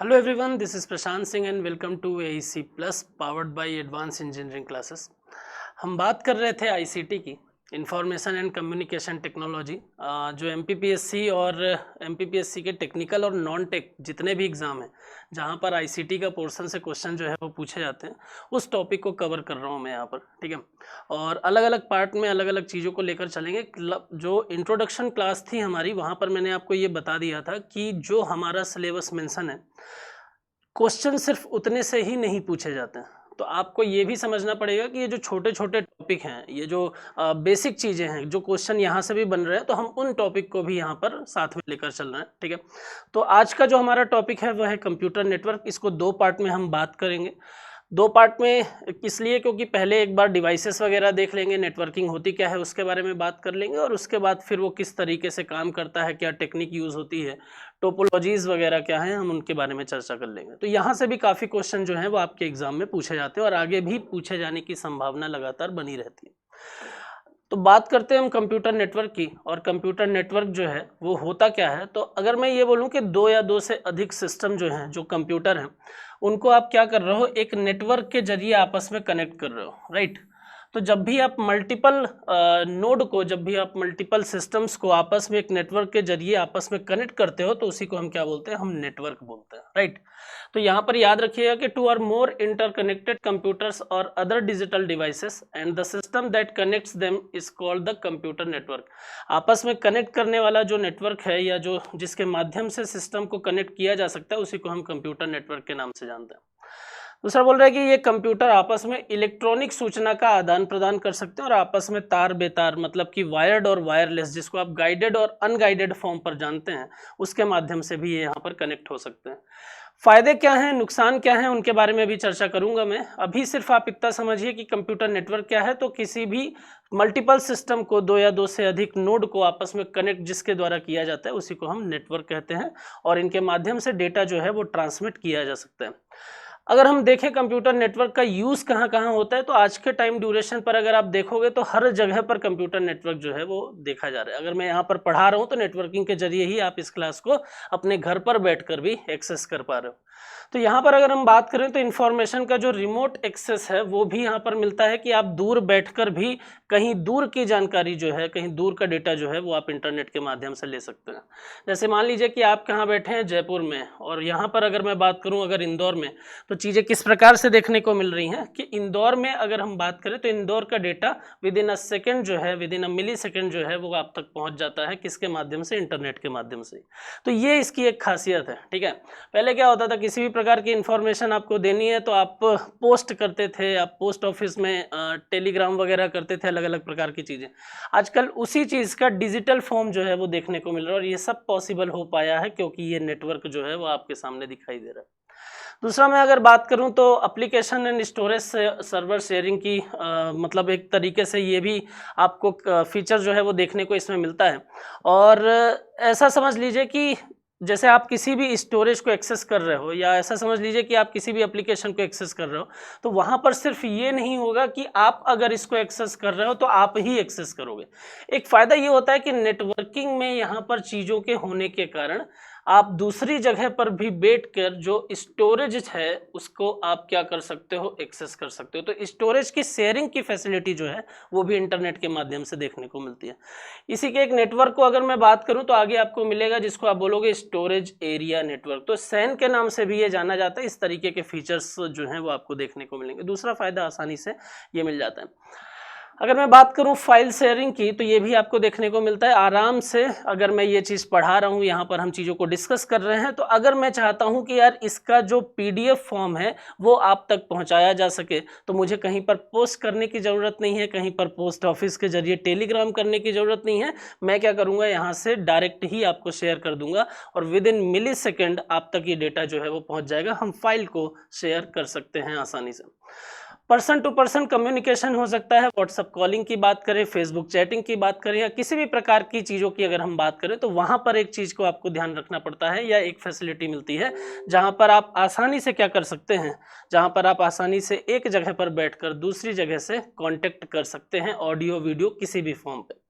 Hello everyone, this is Prashant Singh and welcome to AEC plus powered by advance engineering classes. हम बात कर रहे थे आईसीटी की, इंफॉर्मेशन एंड कम्युनिकेशन टेक्नोलॉजी, जो एमपीपीएससी और एमपीपीएससी के टेक्निकल और नॉन टेक जितने भी एग्ज़ाम हैं जहां पर आईसीटी का पोर्शन से क्वेश्चन जो है वो पूछे जाते हैं, उस टॉपिक को कवर कर रहा हूं मैं यहाँ पर। ठीक है, और अलग अलग पार्ट में अलग अलग चीज़ों को लेकर चलेंगे। जो इंट्रोडक्शन क्लास थी हमारी, वहाँ पर मैंने आपको ये बता दिया था कि जो हमारा सिलेबस मेंशन है, क्वेश्चन सिर्फ उतने से ही नहीं पूछे जाते हैं। तो आपको ये भी समझना पड़ेगा कि ये जो छोटे छोटे टॉपिक हैं, ये जो बेसिक चीज़ें हैं, जो क्वेश्चन यहाँ से भी बन रहे हैं, तो हम उन टॉपिक को भी यहाँ पर साथ में लेकर चल रहे हैं। ठीक है, तो आज का जो हमारा टॉपिक है वह है कंप्यूटर नेटवर्क। इसको दो पार्ट में हम बात करेंगे। दो पार्ट में इसलिए क्योंकि पहले एक बार डिवाइसेस वगैरह देख लेंगे, नेटवर्किंग होती क्या है उसके बारे में बात कर लेंगे, और उसके बाद फिर वो किस तरीके से काम करता है, क्या टेक्निक यूज़ होती है, टोपोलॉजीज़ वगैरह क्या हैं, हम उनके बारे में चर्चा कर लेंगे। तो यहाँ से भी काफ़ी क्वेश्चन जो हैं वो आपके एग्जाम में पूछे जाते हैं और आगे भी पूछे जाने की संभावना लगातार बनी रहती है। तो बात करते हैं हम कंप्यूटर नेटवर्क की, और कंप्यूटर नेटवर्क जो है वो होता क्या है। तो अगर मैं ये बोलूँ कि दो या दो से अधिक सिस्टम जो हैं, जो कंप्यूटर हैं, उनको आप क्या कर रहे हो, एक नेटवर्क के जरिए आपस में कनेक्ट कर रहे हो, राइट। तो जब भी आप मल्टीपल नोड को, जब भी आप मल्टीपल सिस्टम्स को आपस में एक नेटवर्क के जरिए आपस में कनेक्ट करते हो, तो उसी को हम क्या बोलते हैं, हम नेटवर्क बोलते हैं, राइट। तो यहाँ पर याद रखिएगा कि two or more interconnected computers और other digital devices and the system that connects them is called the computer network. आपस में कनेक्ट करने वाला जो नेटवर्क है, या जो जिसके माध्यम से सिस्टम को कनेक्ट किया जा सकता है, उसी को हम कंप्यूटर नेटवर्क के नाम से जानते हैं। दूसरा बोल रहा है कि ये कंप्यूटर आपस में इलेक्ट्रॉनिक सूचना का आदान प्रदान कर सकते हैं, और आपस में तार बेतार, मतलब कि वायर्ड और वायरलेस, जिसको आप गाइडेड और अनगाइडेड फॉर्म पर जानते हैं, उसके माध्यम से भी ये यहाँ पर कनेक्ट हो सकते हैं। फायदे क्या हैं, नुकसान क्या हैं, उनके बारे में भी चर्चा करूंगा मैं। अभी सिर्फ आप इतना समझिए कि कंप्यूटर नेटवर्क क्या है। तो किसी भी मल्टीपल सिस्टम को, दो या दो से अधिक नोड को आपस में कनेक्ट जिसके द्वारा किया जाता है, उसी को हम नेटवर्क कहते हैं, और इनके माध्यम से डेटा जो है वो ट्रांसमिट किया जा सकता है। अगर हम देखें कंप्यूटर नेटवर्क का यूज़ कहाँ कहाँ होता है, तो आज के टाइम ड्यूरेशन पर अगर आप देखोगे तो हर जगह पर कंप्यूटर नेटवर्क जो है वो देखा जा रहा है। अगर मैं यहाँ पर पढ़ा रहा हूँ तो नेटवर्किंग के जरिए ही आप इस क्लास को अपने घर पर बैठकर भी एक्सेस कर पा रहे हो। तो यहाँ पर अगर हम बात करें तो इन्फॉर्मेशन का जो रिमोट एक्सेस है वो भी यहाँ पर मिलता है, कि आप दूर बैठकर भी कहीं दूर की जानकारी जो है, कहीं दूर का डेटा जो है वो आप इंटरनेट के माध्यम से ले सकते हैं। जैसे मान लीजिए कि आप कहाँ बैठे हैं, जयपुर में, और यहाँ पर अगर मैं बात करूँ अगर इंदौर में, तो चीज़ें किस प्रकार से देखने को मिल रही हैं कि इंदौर में अगर हम बात करें तो इंदौर का data with in a second जो है, with in a milli second जो है वो आप तक पहुँच जाता है। किसके माध्यम से? इंटरनेट के माध्यम से। तो ये इसकी एक खासियत है। ठीक है, पहले क्या होता था, किसी भी प्रकार की इंफॉर्मेशन आपको देनी है तो आप पोस्ट करते थे, आप पोस्ट ऑफिस में टेलीग्राम वगैरह करते थे, अलग अलग प्रकार की चीज़ें। आजकल उसी चीज़ का डिजिटल फॉर्म जो है वो देखने को मिल रहा है, और ये सब पॉसिबल हो पाया है क्योंकि ये नेटवर्क जो है वो आपके सामने दिखाई दे रहा है। दूसरा मैं अगर बात करूं तो application and storage server sharing की, मतलब एक तरीके से ये भी आपको फीचर जो है वो देखने को इसमें मिलता है। और ऐसा समझ लीजिए कि जैसे आप किसी भी स्टोरेज को एक्सेस कर रहे हो, या ऐसा समझ लीजिए कि आप किसी भी एप्लीकेशन को एक्सेस कर रहे हो, तो वहाँ पर सिर्फ ये नहीं होगा कि आप अगर इसको एक्सेस कर रहे हो तो आप ही एक्सेस करोगे। एक फ़ायदा ये होता है कि नेटवर्किंग में यहाँ पर चीज़ों के होने के कारण आप दूसरी जगह पर भी बैठकर जो स्टोरेज है उसको आप क्या कर सकते हो, एक्सेस कर सकते हो। तो स्टोरेज की शेयरिंग की फैसिलिटी जो है वो भी इंटरनेट के माध्यम से देखने को मिलती है। इसी के एक नेटवर्क को अगर मैं बात करूं तो आगे आपको मिलेगा, जिसको आप बोलोगे स्टोरेज एरिया नेटवर्क। तो सैन के नाम से भी ये जाना जाता है। इस तरीके के फीचर्स जो हैं वो आपको देखने को मिलेंगे। दूसरा फायदा आसानी से ये मिल जाता है। अगर मैं बात करूं फाइल शेयरिंग की, तो ये भी आपको देखने को मिलता है आराम से। अगर मैं ये चीज़ पढ़ा रहा हूं, यहाँ पर हम चीज़ों को डिस्कस कर रहे हैं, तो अगर मैं चाहता हूं कि यार इसका जो पीडीएफ फॉर्म है वो आप तक पहुंचाया जा सके, तो मुझे कहीं पर पोस्ट करने की ज़रूरत नहीं है, कहीं पर पोस्ट ऑफिस के जरिए टेलीग्राम करने की ज़रूरत नहीं है। मैं क्या करूँगा, यहाँ से डायरेक्ट ही आपको शेयर कर दूंगा, और विद इन मिली सेकेंड आप तक ये डेटा जो है वो पहुँच जाएगा। हम फाइल को शेयर कर सकते हैं आसानी से। पर्सन टू पर्सन कम्युनिकेशन हो सकता है। व्हाट्सअप कॉलिंग की बात करें, फेसबुक चैटिंग की बात करें, या किसी भी प्रकार की चीज़ों की अगर हम बात करें, तो वहाँ पर एक चीज़ को आपको ध्यान रखना पड़ता है, या एक फैसिलिटी मिलती है जहाँ पर आप आसानी से क्या कर सकते हैं, जहाँ पर आप आसानी से एक जगह पर बैठकर दूसरी जगह से कांटेक्ट कर सकते हैं, ऑडियो वीडियो किसी भी फॉर्म पे।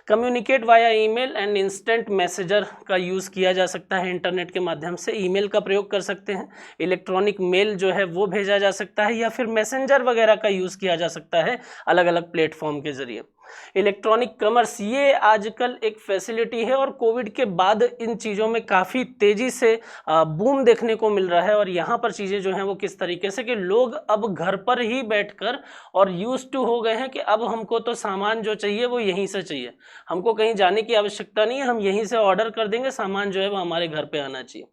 Communicate via email and instant messenger का यूज़ किया जा सकता है इंटरनेट के माध्यम से, ईमेल का प्रयोग कर सकते हैं, इलेक्ट्रॉनिक मेल जो है वो भेजा जा सकता है, या फिर मैसेंजर वगैरह का यूज़ किया जा सकता है अलग अलग प्लेटफॉर्म के जरिए। इलेक्ट्रॉनिक कॉमर्स ये आजकल एक फैसिलिटी है और कोविड के बाद इन चीज़ों में काफ़ी तेज़ी से बूम देखने को मिल रहा है। और यहाँ पर चीज़ें जो हैं वो किस तरीके से कि लोग अब घर पर ही बैठकर और यूज्ड टू हो गए हैं कि अब हमको तो सामान जो चाहिए वो यहीं से चाहिए, हमको कहीं जाने की आवश्यकता नहीं है, हम यहीं से ऑर्डर कर देंगे, सामान जो है वो हमारे घर पे आना चाहिए।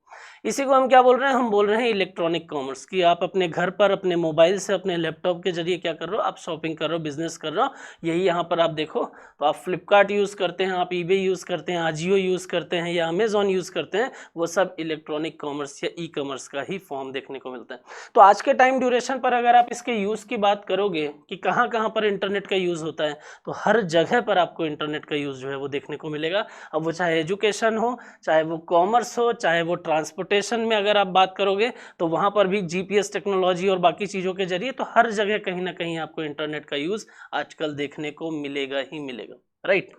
इसी को हम क्या बोल रहे हैं, हम बोल रहे हैं इलेक्ट्रॉनिक कॉमर्स, कि आप अपने घर पर अपने मोबाइल से अपने लैपटॉप के जरिए क्या कर रहे हो, आप शॉपिंग कर रहे हो, बिजनेस कर रहे हो। यही यहाँ पर आप देखो तो आप फ्लिपकार्ट यूज़ करते हैं, आप ईबे यूज़ करते हैं, आजियो यूज़ करते हैं या अमेजॉन यूज़ करते हैं, वो सब इलेक्ट्रॉनिक कॉमर्स या ई कॉमर्स का ही फॉर्म देखने को मिलता है। तो आज के टाइम ड्यूरेशन पर अगर आप इसके यूज़ की बात करोगे कि कहाँ कहाँ पर इंटरनेट का यूज़ होता है, तो हर जगह पर आपको इंटरनेट का यूज़ जो है वो देखने को मिलेगा। अब वो चाहे एजुकेशन हो, चाहे वो कॉमर्स हो, चाहे वो ट्रांसपोर्टेशन में अगर आप बात करोगे तो वहाँ पर भी जीपीएस टेक्नोलॉजी और बाकी चीज़ों के जरिए, तो हर जगह कहीं ना कहीं आपको इंटरनेट का यूज़ आजकल देखने को मिलेगा ही मिलेगा, राइट।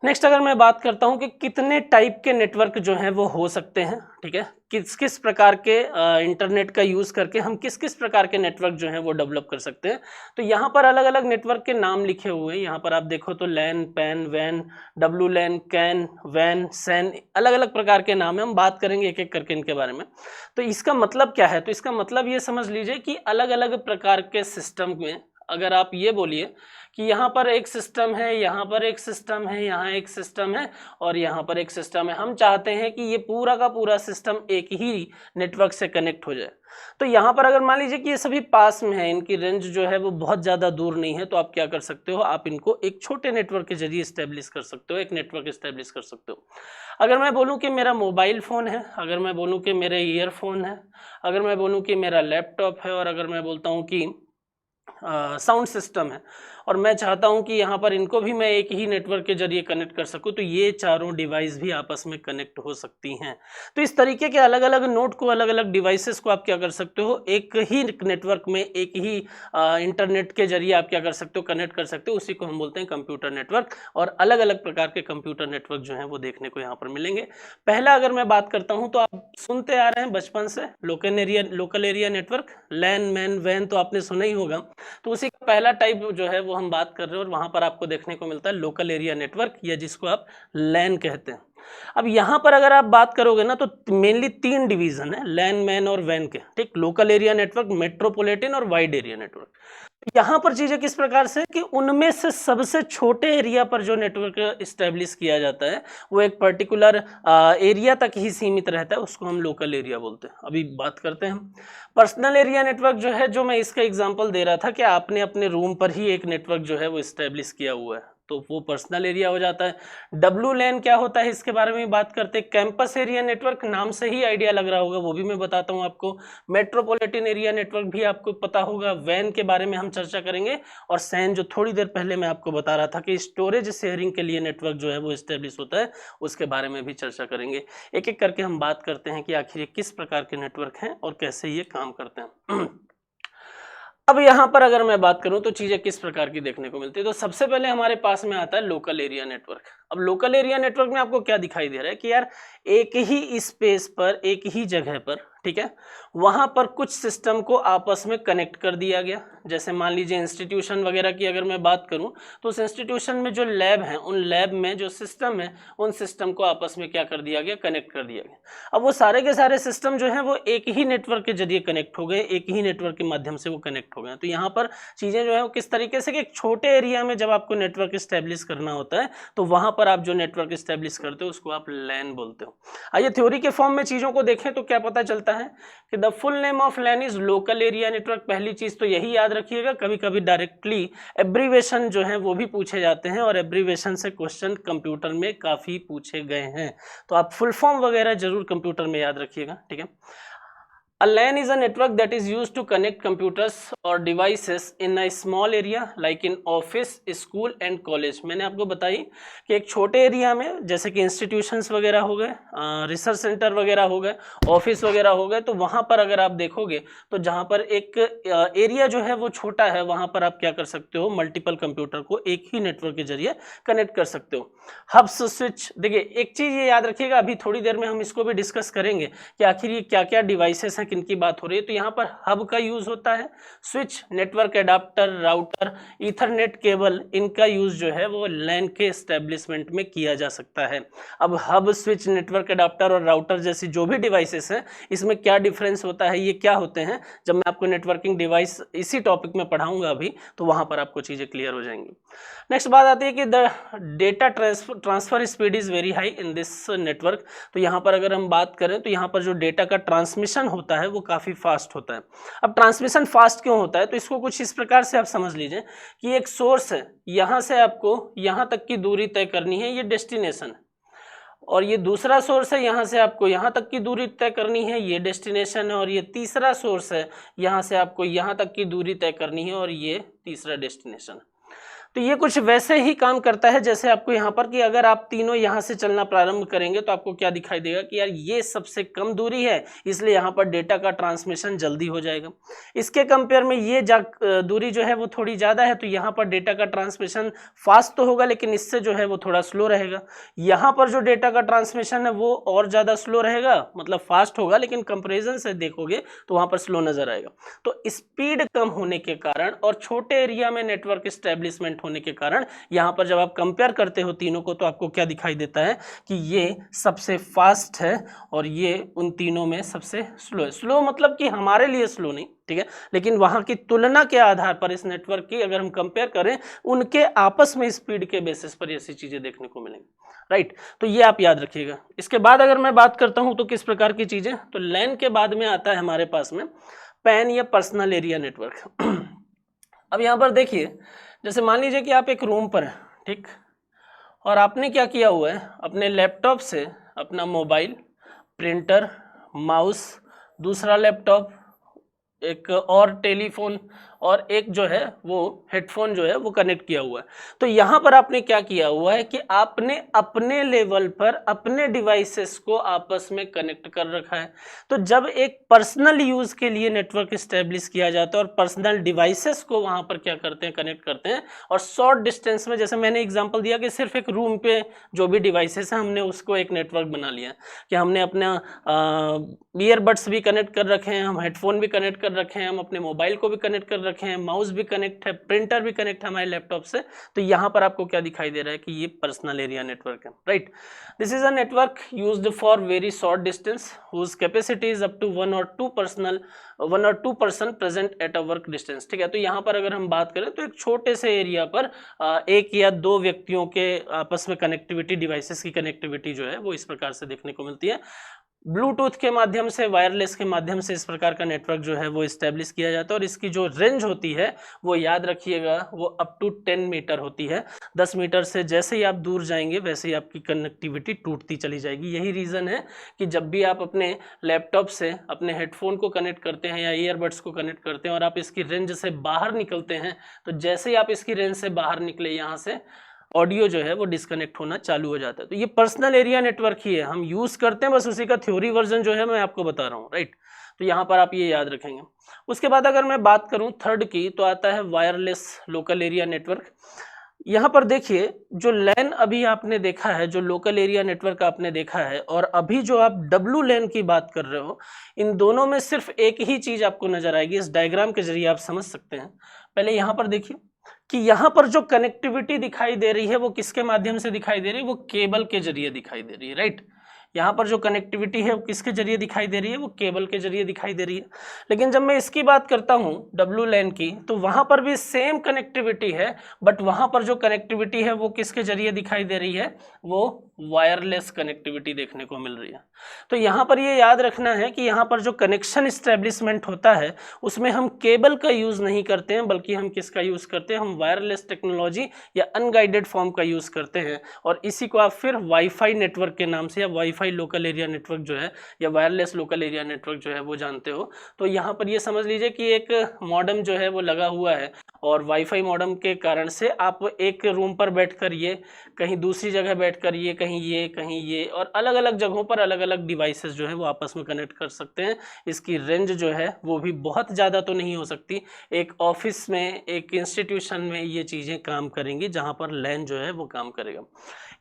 नेक्स्ट अगर मैं बात करता हूं कि कितने टाइप के नेटवर्क जो हैं वो हो सकते हैं, ठीक है, किस किस प्रकार के इंटरनेट का यूज़ करके हम किस किस प्रकार के नेटवर्क जो हैं वो डेवलप कर सकते हैं। तो यहाँ पर अलग अलग नेटवर्क के नाम लिखे हुए हैं। यहाँ पर आप देखो तो लैन, pan, van, W LAN, can, van, San, अलग अलग प्रकार के नाम है। हम बात करेंगे एक एक करके इनके बारे में। तो इसका मतलब क्या है, तो इसका मतलब ये समझ लीजिए कि अलग अलग प्रकार के सिस्टम में अगर आप ये बोलिए कि यहाँ पर एक सिस्टम है, यहाँ पर एक सिस्टम है, यहाँ एक सिस्टम है और यहाँ पर एक सिस्टम है, हम चाहते हैं कि ये पूरा का पूरा सिस्टम एक ही नेटवर्क से कनेक्ट हो जाए। तो यहाँ पर अगर मान लीजिए कि ये सभी पास में है, इनकी रेंज जो है वो बहुत ज़्यादा दूर नहीं है, तो आप क्या कर सकते हो, आप इनको एक छोटे नेटवर्क के जरिए इस्टेब्लिश कर सकते हो, एक नेटवर्क इस्टेब्लिश कर सकते हो। अगर मैं बोलूँ कि मेरा मोबाइल फ़ोन है, अगर मैं बोलूँ कि मेरे ईयरफोन है, अगर मैं बोलूँ कि मेरा लैपटॉप है, और अगर मैं बोलता हूँ कि साउंड सिस्टम है, और मैं चाहता हूं कि यहाँ पर इनको भी मैं एक ही नेटवर्क के जरिए कनेक्ट कर सकूं, तो ये चारों डिवाइस भी आपस में कनेक्ट हो सकती हैं। तो इस तरीके के अलग अलग नोड को, अलग अलग डिवाइसेस को आप क्या कर सकते हो, एक ही नेटवर्क में एक ही इंटरनेट के जरिए आप क्या कर सकते हो, कनेक्ट कर सकते हो। उसी को हम बोलते हैं कंप्यूटर नेटवर्क। और अलग अलग प्रकार के कंप्यूटर नेटवर्क जो हैं वो देखने को यहाँ पर मिलेंगे। पहला अगर मैं बात करता हूँ तो आप सुनते आ रहे हैं बचपन से लोकल एरिया नेटवर्क, लैन, मैन, वैन, तो आपने सुना ही होगा। तो उसी का पहला टाइप जो है वो हम बात कर रहे हैं, और वहां पर आपको देखने को मिलता है लोकल एरिया नेटवर्क, या जिसको आप लैन कहते हैं। अब यहाँ पर अगर आप बात करोगे ना, तो मेनली 3 डिवीजन है लैन, मैन और वैन के, ठीक। लोकल एरिया नेटवर्क, मेट्रोपॉलिटन और वाइड एरिया नेटवर्क। यहाँ पर चीजें किस प्रकार से कि उनमें से सबसे छोटे एरिया पर जो नेटवर्क इस्टेब्लिश किया जाता है वो एक पर्टिकुलर एरिया तक ही सीमित रहता है, उसको हम लोकल एरिया बोलते हैं। अभी बात करते हैं हम पर्सनल एरिया नेटवर्क जो है, जो मैं इसका एग्जांपल दे रहा था कि आपने अपने रूम पर ही एक नेटवर्क जो है वो इस्टेब्लिश किया हुआ है, तो वो पर्सनल एरिया हो जाता है। डब्लू लैन क्या होता है, इसके बारे में बात करते हैं। कैंपस एरिया नेटवर्क, नाम से ही आइडिया लग रहा होगा, वो भी मैं बताता हूँ आपको। मेट्रोपॉलिटन एरिया नेटवर्क भी आपको पता होगा। वैन के बारे में हम चर्चा करेंगे। और सैन, जो थोड़ी देर पहले मैं आपको बता रहा था कि स्टोरेज शेयरिंग के लिए नेटवर्क जो है वो इस्टेब्लिश होता है, उसके बारे में भी चर्चा करेंगे। एक एक करके हम बात करते हैं कि आखिर किस प्रकार के नेटवर्क हैं और कैसे ये काम करते हैं। अब यहाँ पर अगर मैं बात करूं तो चीजें किस प्रकार की देखने को मिलती है, तो सबसे पहले हमारे पास में आता है लोकल एरिया नेटवर्क। अब लोकल एरिया नेटवर्क में आपको क्या दिखाई दे रहा है कि यार एक ही स्पेस पर, एक ही जगह पर, ठीक है, वहां पर कुछ सिस्टम को आपस में कनेक्ट कर दिया गया। जैसे मान लीजिए इंस्टीट्यूशन वगैरह की अगर मैं बात करूं, तो उस इंस्टीट्यूशन में जो लैब हैं, उन लैब में जो सिस्टम है, उन सिस्टम को आपस में क्या कर दिया गया, कनेक्ट कर दिया गया। अब वो सारे के सारे सिस्टम जो हैं वो एक ही नेटवर्क के जरिए कनेक्ट हो गए, एक ही नेटवर्क के माध्यम से वो कनेक्ट हो गए। तो यहाँ पर चीजें जो है वो किस तरीके से कि एक छोटे एरिया में जब आपको नेटवर्क स्टैब्लिश करना होता है, तो वहां पर आप जो नेटवर्क स्टैब्लिश करते हो उसको आप लैन बोलते हो। आइए थ्योरी के फॉर्म में चीजों को देखें तो क्या पता चलता है कि the full name of LAN is local area network. पहली चीज तो यही याद रखिएगा, कभी कभी डायरेक्टली एब्रीवेशन जो है वो भी पूछे जाते हैं, और एब्रीवेशन से क्वेश्चन कंप्यूटर में काफी पूछे गए हैं, तो आप फुल फॉर्म वगैरह जरूर कंप्यूटर में याद रखिएगा, ठीक है। A LAN is a network that is used to connect computers or devices in a small area like in office, school and college. मैंने आपको बताई कि एक छोटे एरिया में जैसे कि इंस्टीट्यूशंस वगैरह हो गए, रिसर्च सेंटर वगैरह हो गए, ऑफिस वगैरह हो गए, तो वहाँ पर अगर आप देखोगे तो जहाँ पर एक एरिया जो है वो छोटा है, वहाँ पर आप क्या कर सकते हो, मल्टीपल कंप्यूटर को एक ही नेटवर्क के जरिए कनेक्ट कर सकते हो। हब्स स्विच, देखिए एक चीज़ ये याद रखिएगा, अभी थोड़ी देर में हम इसको भी डिस्कस करेंगे कि आखिर ये क्या क्या डिवाइसेस हैं, किनकी बात हो रही है। तो यहाँ पर हब का यूज होता है, switch, network adapter, router, ethernet cable, इनका यूज जो है वो लैन के एस्टेब्लिशमेंट में किया जा सकता है। अब हब, स्विच, नेटवर्क एडाप्टर और राउटर जैसी जो भी डिवाइसेस हैं, इसमें क्या डिफरेंस होता है, ये क्या होते हैं, जब मैं आपको नेटवर्किंग डिवाइस इसी टॉपिक में पढ़ाऊंगा अभी, तो वहां पर आपको चीजें क्लियर हो जाएंगी। नेक्स्ट बात आती है कि the data transfer speed is very high in this network. तो यहाँ पर अगर हम बात करें तो यहाँ पर जो डेटा का ट्रांसमिशन होता है वो काफ़ी फास्ट होता है। अब ट्रांसमिशन फास्ट क्यों होता है, तो इसको कुछ इस प्रकार से आप समझ लीजिए कि एक सोर्स है, यहाँ से आपको यहाँ तक की दूरी तय करनी है, ये डेस्टिनेशन है, और ये दूसरा सोर्स है, यहाँ से आपको यहाँ तक की दूरी तय करनी है, ये डेस्टिनेशन है, और ये तीसरा सोर्स है, यहाँ से आपको यहाँ तक की दूरी तय करनी है, और ये तीसरा डेस्टिनेशन है। तो ये कुछ वैसे ही काम करता है जैसे आपको यहाँ पर कि अगर आप तीनों यहाँ से चलना प्रारंभ करेंगे तो आपको क्या दिखाई देगा कि यार ये सबसे कम दूरी है, इसलिए यहाँ पर डेटा का ट्रांसमिशन जल्दी हो जाएगा। इसके कंपेयर में ये दूरी जो है वो थोड़ी ज़्यादा है, तो यहाँ पर डेटा का ट्रांसमिशन फास्ट तो होगा लेकिन इससे जो है वो थोड़ा स्लो रहेगा। यहाँ पर जो डेटा का ट्रांसमिशन है वो और ज़्यादा स्लो रहेगा, मतलब फास्ट होगा लेकिन कंपेरिजन से देखोगे तो वहाँ पर स्लो नज़र आएगा। तो स्पीड कम होने के कारण और छोटे एरिया में नेटवर्क एस्टेब्लिशमेंट होने के कारण यहाँ पर जब आप कंपेयर करते हो तीनों को तो आपको क्या दिखाई देता है कि ये सबसे फास्ट है और ये उन तीनों में सबसे स्लो है। स्लो मतलब कि हमारे लिए स्लो नहीं, ठीक है, लेकिन वहां की तुलना के आधार पर इस नेटवर्क की अगर हम कंपेयर करें, उनके आपस में स्पीड के बेसिस पर ऐसी चीजें देखने को मिलेंगी, राइट। तो ये आप याद रखिएगा। इसके बाद अगर मैं बात करता हूं तो किस प्रकार की चीजें, तो लैन के बाद में आता है हमारे पास में पैन या पर्सनल एरिया नेटवर्क। अब यहाँ पर देखिए, जैसे मान लीजिए कि आप एक रूम पर हैं, ठीक, और आपने क्या किया हुआ है, अपने लैपटॉप से अपना मोबाइल, प्रिंटर, माउस, दूसरा लैपटॉप, एक और टेलीफोन और एक जो है वो हेडफोन जो है वो कनेक्ट किया हुआ है। तो यहाँ पर आपने क्या किया हुआ है कि आपने अपने लेवल पर अपने डिवाइसेस को आपस में कनेक्ट कर रखा है। तो जब एक पर्सनल यूज के लिए नेटवर्क इस्टेब्लिश किया जाता है और पर्सनल डिवाइसेस को वहाँ पर क्या करते हैं, कनेक्ट करते हैं, और शॉर्ट डिस्टेंस में, जैसे मैंने एग्जाम्पल दिया कि सिर्फ एक रूम पे जो भी डिवाइसेस हैं हमने उसको एक नेटवर्क बना लिया कि हमने अपना ईयरबड्स भी कनेक्ट कर रखे हैं, हम हेडफोन भी कनेक्ट कर रखे हैं, हम अपने मोबाइल को भी कनेक्ट कर रखे हैं, माउस भी कनेक्ट है, प्रिंटर भी कनेक्ट है हमारे लैपटॉप से। तो यहाँ पर आपको क्या दिखाई दे रहा है कि ये पर्सनल एरिया नेटवर्क है, right. This is a network used for very short distance whose capacity is up to one और two person present at a work distance, ठीक है। तो यहाँ पर अगर हम बात करें तो एक छोटे से एरिया पर एक या दो व्यक्तियों के आपस में कनेक्टिविटी, डिवाइसेस की कनेक्टिविटी जो है वो इस प्रकार से देखने को मिलती है। ब्लूटूथ के माध्यम से, वायरलेस के माध्यम से इस प्रकार का नेटवर्क जो है वो इस्टेब्लिश किया जाता है, और इसकी जो रेंज होती है वो याद रखिएगा वो अप टू 10 मीटर होती है। 10 मीटर से जैसे ही आप दूर जाएंगे वैसे ही आपकी कनेक्टिविटी टूटती चली जाएगी। यही रीज़न है कि जब भी आप अपने लैपटॉप से अपने हेडफोन को कनेक्ट करते हैं या ईयरबड्स को कनेक्ट करते हैं और आप इसकी रेंज से बाहर निकलते हैं, तो जैसे ही आप इसकी रेंज से बाहर निकले यहाँ से ऑडियो जो है वो डिस्कनेक्ट होना चालू हो जाता है। तो ये पर्सनल एरिया नेटवर्क ही है, हम यूज़ करते हैं, बस उसी का थ्योरी वर्जन जो है मैं आपको बता रहा हूँ, राइट। तो यहाँ पर आप ये याद रखेंगे। उसके बाद अगर मैं बात करूँ थर्ड की, तो आता है वायरलेस लोकल एरिया नेटवर्क। यहाँ पर देखिए, जो लैन अभी आपने देखा है, जो लोकल एरिया नेटवर्क आपने देखा है, और अभी जो आप डब्लू लैन की बात कर रहे हो, इन दोनों में सिर्फ एक ही चीज़ आपको नजर आएगी। इस डायग्राम के जरिए आप समझ सकते हैं। पहले यहाँ पर देखिए कि यहाँ पर जो कनेक्टिविटी दिखाई दे रही है वो किसके माध्यम से दिखाई दे रही है, वो केबल के जरिए दिखाई दे रही है, राइट। यहाँ पर जो कनेक्टिविटी है वो किसके जरिए दिखाई दे रही है, वो केबल के जरिए दिखाई दे रही है। लेकिन जब मैं इसकी बात करता हूँ डब्लू लैन की, तो वहाँ पर भी सेम कनेक्टिविटी है, बट वहाँ पर जो कनेक्टिविटी है वो किसके जरिए दिखाई दे रही है, वो वायरलेस कनेक्टिविटी देखने को मिल रही है। तो यहाँ पर ये याद रखना है कि यहाँ पर जो कनेक्शन इस्टेब्लिशमेंट होता है उसमें हम केबल का यूज़ नहीं करते हैं, बल्कि हम किसका यूज़ करते हैं, हम वायरलेस टेक्नोलॉजी या अनगाइडेड फॉर्म का यूज़ करते हैं। और इसी को आप फिर वाईफाई नेटवर्क के नाम से या वाईफाई लोकल एरिया नेटवर्क जो है या वायरलेस लोकल एरिया नेटवर्क जो है वो जानते हो। तो यहाँ पर ये समझ लीजिए कि एक मॉडेम जो है वो लगा हुआ है और वाईफाई मॉडेम के कारण से आप एक रूम पर बैठकर ये, कहीं दूसरी जगह बैठकर ये, कहीं ये और अलग अलग जगहों पर अलग अलग डिवाइसेस जो है वो आपस में कनेक्ट कर सकते हैं। इसकी रेंज जो है वो भी बहुत ज़्यादा तो नहीं हो सकती। एक ऑफिस में, एक इंस्टीट्यूशन में ये चीज़ें काम करेंगी जहाँ पर लैन जो है वो काम करेगा।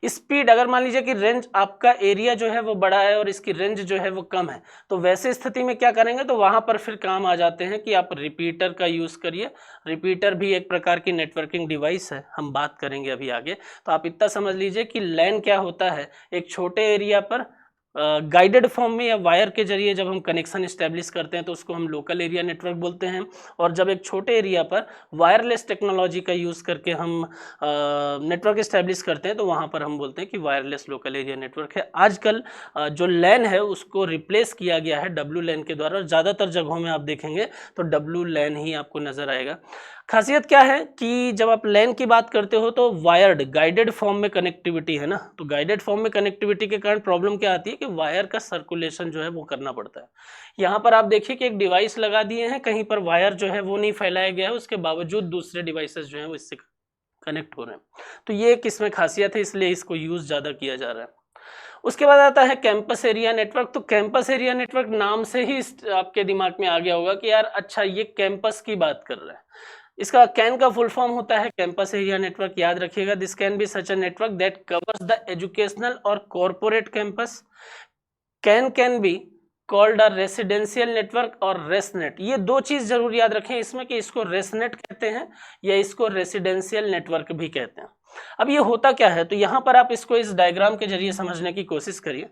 स्पीड, अगर मान लीजिए कि रेंज, आपका एरिया जो है वो बड़ा है और इसकी रेंज जो है वो कम है, तो वैसे स्थिति में क्या करेंगे, तो वहाँ पर फिर काम आ जाते हैं कि आप रिपीटर का यूज़ करिए। रिपीटर भी एक प्रकार की नेटवर्किंग डिवाइस है, हम बात करेंगे अभी आगे। तो आप इतना समझ लीजिए कि लैन क्या होता है, एक छोटे एरिया पर गाइडेड फॉर्म में या वायर के जरिए जब हम कनेक्शन इस्टेब्लिश करते हैं तो उसको हम लोकल एरिया नेटवर्क बोलते हैं। और जब एक छोटे एरिया पर वायरलेस टेक्नोलॉजी का यूज़ करके हम नेटवर्क इस्टेब्लिश करते हैं तो वहाँ पर हम बोलते हैं कि वायरलेस लोकल एरिया नेटवर्क है। आजकल जो लैन है उसको रिप्लेस किया गया है डब्ल्यू लैन के द्वारा, और ज़्यादातर जगहों में आप देखेंगे तो डब्ल्यू लैन ही आपको नज़र आएगा। खासियत क्या है कि जब आप लैन की बात करते हो तो वायर्ड, गाइडेड फॉर्म में कनेक्टिविटी है ना, तो गाइडेड फॉर्म में कनेक्टिविटी के कारण प्रॉब्लम क्या आती है कि वायर का सर्कुलेशन जो है वो करना पड़ता है। यहाँ पर आप देखिए कि एक डिवाइस लगा दिए हैं, कहीं पर वायर जो है वो नहीं फैलाया गया है, उसके बावजूद दूसरे डिवाइसेस जो हैं वो इससे कनेक्ट हो रहे हैं। तो ये एक इसमें खासियत है, इसलिए इसको यूज़ ज़्यादा किया जा रहा है। उसके बाद आता है कैंपस एरिया नेटवर्क। तो कैंपस एरिया नेटवर्क नाम से ही आपके दिमाग में आ गया होगा कि यार अच्छा ये कैंपस की बात कर रहा है। इसका कैन का फुल फॉर्म होता है कैंपस एरिया नेटवर्क, याद रखिएगा। This can be such a network that covers the educational और corporate campus. Can be called a residential network और रेसनेट। ये दो चीज जरूर याद रखें इसमें कि इसको रेसनेट कहते हैं या इसको रेसिडेंशियल नेटवर्क भी कहते हैं। अब ये होता क्या है, तो यहाँ पर आप इसको इस डायग्राम के जरिए समझने की कोशिश करिए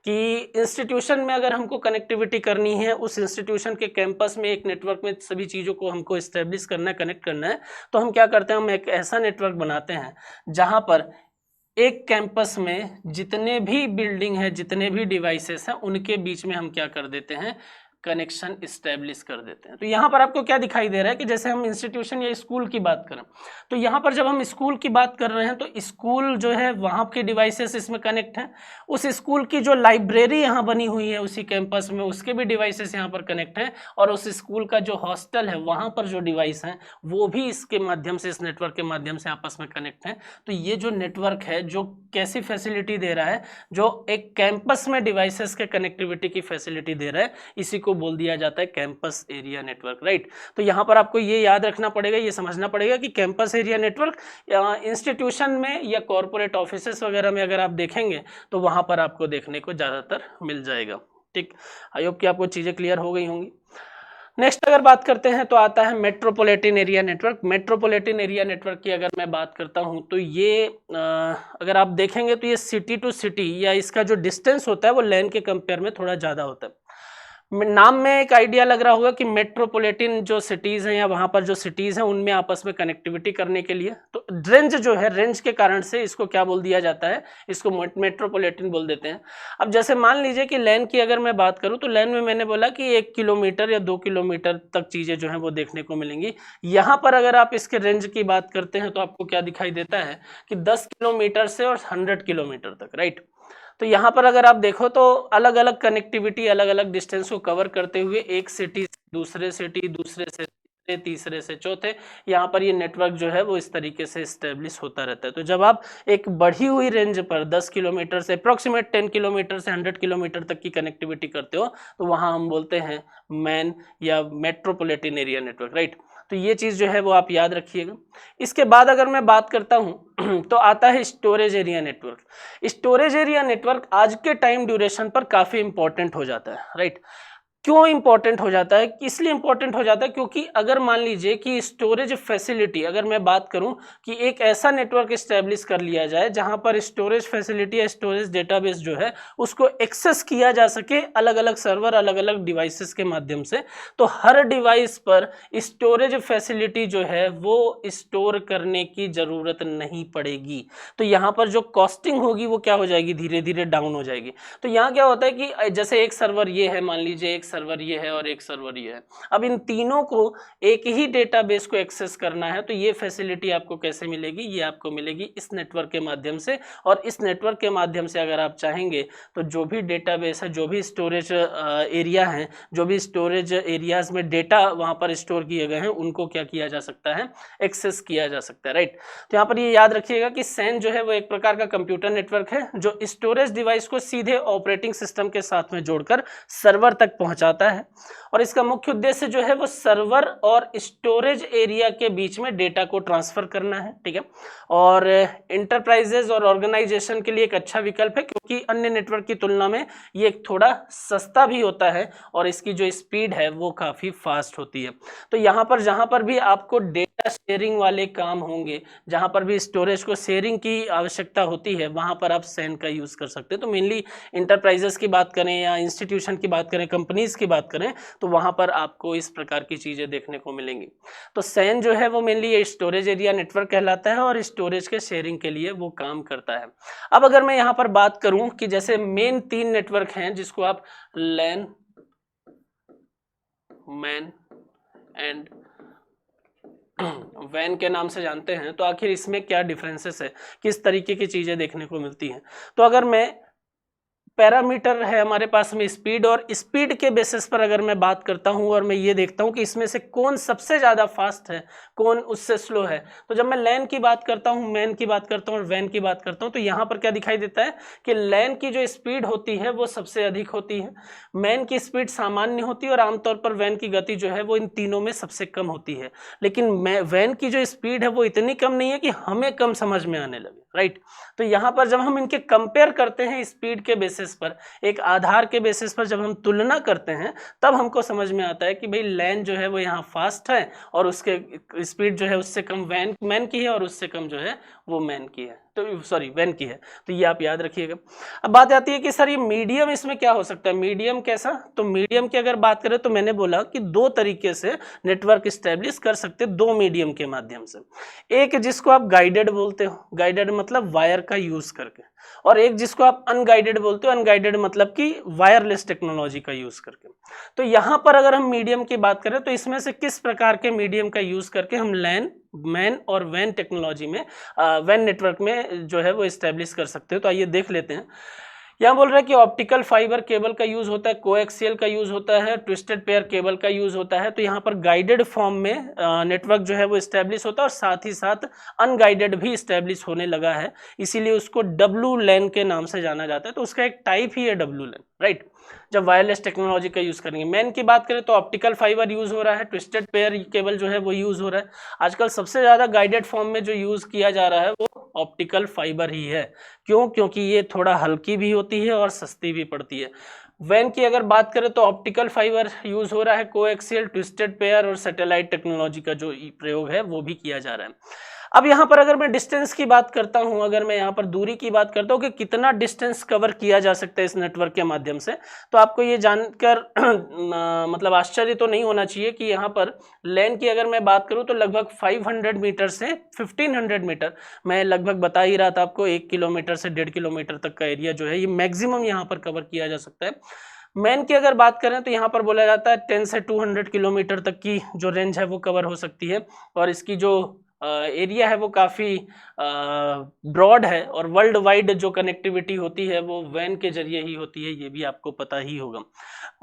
कि इंस्टीट्यूशन में अगर हमको कनेक्टिविटी करनी है, उस इंस्टीट्यूशन के कैंपस में एक नेटवर्क में सभी चीज़ों को हमको इस्टेब्लिश करना है, कनेक्ट करना है, तो हम क्या करते हैं, हम एक ऐसा नेटवर्क बनाते हैं जहाँ पर एक कैंपस में जितने भी बिल्डिंग है, जितने भी डिवाइसेस हैं, उनके बीच में हम क्या कर देते हैं, कनेक्शन इस्टेब्लिश कर देते हैं। तो यहाँ पर आपको क्या दिखाई दे रहा है कि जैसे हम इंस्टीट्यूशन या स्कूल की बात करें, तो यहाँ पर जब हम स्कूल की बात कर रहे हैं तो स्कूल जो है वहाँ के डिवाइसेस इसमें कनेक्ट हैं। उस स्कूल की जो लाइब्रेरी यहाँ बनी हुई है उसी कैंपस में, उसके भी डिवाइसेस यहाँ पर कनेक्ट हैं। और उस स्कूल का जो हॉस्टल है वहाँ पर जो डिवाइस हैं वो भी इसके माध्यम से, इस नेटवर्क के माध्यम से आपस में कनेक्ट हैं। तो ये जो नेटवर्क है जो कैसी फैसिलिटी दे रहा है, जो एक कैंपस में डिवाइसेस के कनेक्टिविटी की फैसिलिटी दे रहा है, इसी को बोल दिया जाता है कैंपस एरिया नेटवर्क, राइट। तो यहाँ पर आपको ये याद रखना पड़ेगा, ये समझना पड़ेगा कि कैंपस एरिया नेटवर्क इंस्टीट्यूशन में या कॉर्पोरेट ऑफिसेस वगैरह में अगर आप देखेंगे तो वहाँ पर आपको देखने को ज़्यादातर मिल जाएगा। ठीक, आई होप कि आपको चीज़ें क्लियर हो गई होंगी। नेक्स्ट अगर बात करते हैं तो आता है metropolitan area network. Metropolitan area network की अगर मैं बात करता हूं तो ये अगर आप देखेंगे तो ये सिटी टू सिटी या इसका जो डिस्टेंस होता है वो लैन के कंपेयर में थोड़ा ज़्यादा होता है। नाम में एक आइडिया लग रहा होगा कि मेट्रोपॉलिटन जो सिटीज़ हैं या वहाँ पर जो सिटीज़ हैं उनमें आपस में कनेक्टिविटी करने के लिए, तो रेंज जो है, रेंज के कारण से इसको क्या बोल दिया जाता है, इसको मेट्रोपॉलिटन बोल देते हैं। अब जैसे मान लीजिए कि लैन की अगर मैं बात करूँ तो लैन में मैंने बोला कि 1 किलोमीटर या 2 किलोमीटर तक चीज़ें जो हैं वो देखने को मिलेंगी। यहाँ पर अगर आप इसके रेंज की बात करते हैं तो आपको क्या दिखाई देता है कि 10 किलोमीटर से और 100 किलोमीटर तक, राइट। तो यहाँ पर अगर आप देखो तो अलग अलग कनेक्टिविटी, अलग अलग डिस्टेंस को कवर करते हुए एक सिटी से दूसरे सिटी, दूसरे से तीसरे से चौथे, यहाँ पर ये नेटवर्क जो है वो इस तरीके से इस्टेब्लिश होता रहता है। तो जब आप एक बढ़ी हुई रेंज पर 10 किलोमीटर से अप्रोक्सीमेट 10 किलोमीटर से 100 किलोमीटर तक की कनेक्टिविटी करते हो तो वहाँ हम बोलते हैं मैन या मेट्रोपॉलिटन एरिया नेटवर्क, राइट। तो ये चीज़ जो है वो आप याद रखिएगा। इसके बाद अगर मैं बात करता हूँ तो आता है storage area network. Storage area network आज के टाइम ड्यूरेशन पर काफ़ी इंपॉर्टेंट हो जाता है, राइट। क्यों इंपॉर्टेंट हो जाता है, इसलिए इंपॉर्टेंट हो जाता है क्योंकि अगर मान लीजिए कि स्टोरेज फैसिलिटी, अगर मैं बात करूं कि एक ऐसा नेटवर्क एस्टेब्लिश कर लिया जाए जहां पर स्टोरेज फैसिलिटी या स्टोरेज डेटाबेस जो है उसको एक्सेस किया जा सके अलग अलग सर्वर अलग अलग डिवाइसेस के माध्यम से, तो हर डिवाइस पर स्टोरेज फैसिलिटी जो है वो स्टोर करने की जरूरत नहीं पड़ेगी। तो यहाँ पर जो कॉस्टिंग होगी वो क्या हो जाएगी, धीरे धीरे डाउन हो जाएगी। तो यहाँ क्या होता है कि जैसे एक सर्वर ये है, मान लीजिए एक सर्वर ये है और एक सर्वर ये है, अब इन तीनों को एक ही डेटाबेस को एक्सेस करना है, तो ये फैसिलिटी आपको कैसे मिलेगी, ये आपको मिलेगी इस नेटवर्क के माध्यम से। और इस नेटवर्क के माध्यम से अगर आप चाहेंगे तो जो भी डेटाबेस है, जो भी स्टोरेज एरिया है, जो भी स्टोरेज एरियाज में डेटा वहां पर स्टोर किए गए हैं, उनको क्या किया जा सकता है, एक्सेस किया जा सकता है, राइट। तो यहाँ पर ये याद रखिएगा कि सैन जो है वो एक प्रकार का कंप्यूटर नेटवर्क है जो स्टोरेज डिवाइस को सीधे ऑपरेटिंग सिस्टम के साथ में जोड़कर सर्वर तक पहुंचाता है, और इसका मुख्य उद्देश्य जो है वो सर्वर और स्टोरेज एरिया के बीच में डेटा को ट्रांसफर करना है, ठीक है। और इंटरप्राइजेज और ऑर्गेनाइजेशन के लिए एक अच्छा विकल्प है क्योंकि अन्य नेटवर्क की तुलना में ये थोड़ा सस्ता भी होता है और इसकी जो स्पीड है वो काफ़ी फास्ट होती है। तो यहाँ पर जहाँ पर भी आपको डेटा शेयरिंग वाले काम होंगे, जहाँ पर भी स्टोरेज को शेयरिंग की आवश्यकता होती है, वहाँ पर आप सैन का यूज़ कर सकते हैं। तो मेनली इंटरप्राइजेस की बात करें या इंस्टीट्यूशन की बात करें, कंपनीज की बात करें, तो वहाँ पर आपको इस प्रकार की चीज़ें देखने को मिलेंगी। तो सैन जो है वो मेनली ये स्टोरेज एरिया नेटवर्क कहलाता है और स्टोरेज के शेयरिंग के लिए वो काम करता है। अब अगर मैं यहाँ पर बात करूँ कि जैसे मेन 3 नेटवर्क हैं जिसको आप लैन, मैन एंड वैन के नाम से जानते हैं, तो आखिर इसमें क्या डिफरेंसेस है, किस तरीके की चीजें देखने को मिलती हैं। तो अगर मैं पैरामीटर है हमारे पास में स्पीड, और स्पीड के बेसिस पर अगर मैं बात करता हूं और मैं ये देखता हूं कि इसमें से कौन सबसे ज़्यादा फास्ट है, कौन उससे स्लो है, तो जब मैं लैन की बात करता हूं, मैन की बात करता हूं और वैन की बात करता हूं, तो यहाँ पर क्या दिखाई देता है कि लैन की जो स्पीड होती है वो सबसे अधिक होती है, मैन की स्पीड सामान्य होती है और आमतौर पर वैन की गति जो है वो इन तीनों में सबसे कम होती है। लेकिन वैन की जो स्पीड है वो इतनी कम नहीं है कि हमें कम समझ में आने लगे, राइट। तो यहाँ पर जब हम इनके कंपेयर करते हैं स्पीड के बेसिस पर, एक आधार के बेसिस पर जब हम तुलना करते हैं, तब हमको समझ में आता है कि भाई लैन जो है वो यहाँ फास्ट है और उसके स्पीड जो है उससे कम मैन की है और उससे कम जो है वो मैन की है, तो सॉरी वैन की है। तो ये आप याद रखिएगा। अब बात आती है कि सर ये मीडियम इसमें क्या हो सकता है, मीडियम कैसा, तो मीडियम की अगर बात करें तो मैंने बोला कि 2 तरीके से नेटवर्क स्टैब्लिश कर सकते हैं, 2 मीडियम के माध्यम से। एक जिसको आप गाइडेड बोलते हो, गाइडेड मतलब वायर का यूज करके, और एक जिसको आप अनगाइडेड बोलते हो, अनगाइडेड मतलब कि वायरलेस टेक्नोलॉजी का यूज करके। तो यहाँ पर अगर हम मीडियम की बात करें तो इसमें से किस प्रकार के मीडियम का यूज करके हम लैन, मैन और वैन टेक्नोलॉजी में, वैन नेटवर्क में जो है वो एस्टेब्लिश कर सकते हो। तो आइए देख लेते हैं। यहाँ बोल रहा है कि ऑप्टिकल फाइबर केबल का यूज होता है, कोएक्सियल का यूज होता है, ट्विस्टेड पेयर केबल का यूज होता है। तो यहाँ पर गाइडेड फॉर्म में नेटवर्क जो है वो एस्टेब्लिश होता है और साथ ही साथ अनगाइडेड भी एस्टेब्लिश होने लगा है, इसीलिए उसको डब्लू लैन के नाम से जाना जाता है। तो उसका एक टाइप ही है डब्लू लैन, राइट, जब वायरलेस टेक्नोलॉजी का यूज करेंगे। मैन की बात करें तो ऑप्टिकल फाइबर यूज हो रहा है, ट्विस्टेड पेयर केबल जो है वो यूज हो रहा है। आजकल सबसे ज्यादा गाइडेड फॉर्म में जो यूज किया जा रहा है वो ऑप्टिकल फाइबर ही है। क्यों? क्योंकि ये थोड़ा हल्की भी होती है और सस्ती भी पड़ती है। वैन की अगर बात करें तो ऑप्टिकल फाइबर यूज हो रहा है, कोएक्सियल, ट्विस्टेड पेयर और सैटेलाइट टेक्नोलॉजी का जो प्रयोग है वो भी किया जा रहा है। अब यहाँ पर अगर मैं डिस्टेंस की बात करता हूँ, अगर मैं यहाँ पर दूरी की बात करता हूँ कि कितना डिस्टेंस कवर किया जा सकता है इस नेटवर्क के माध्यम से, तो आपको ये जानकर मतलब आश्चर्य तो नहीं होना चाहिए कि यहाँ पर लैन की अगर मैं बात करूँ तो लगभग 500 मीटर से 1500 मीटर, मैं लगभग बता ही रहा था आपको, 1 किलोमीटर से 1.5 किलोमीटर तक का एरिया जो है ये मैक्सिमम यहाँ पर कवर किया जा सकता है। मैन की अगर बात करें तो यहाँ पर बोला जाता है 10 से 200 किलोमीटर तक की जो रेंज है वो कवर हो सकती है, और इसकी जो एरिया है वो काफ़ी ब्रॉड है, और वर्ल्ड वाइड जो कनेक्टिविटी होती है वो वैन के जरिए ही होती है, ये भी आपको पता ही होगा।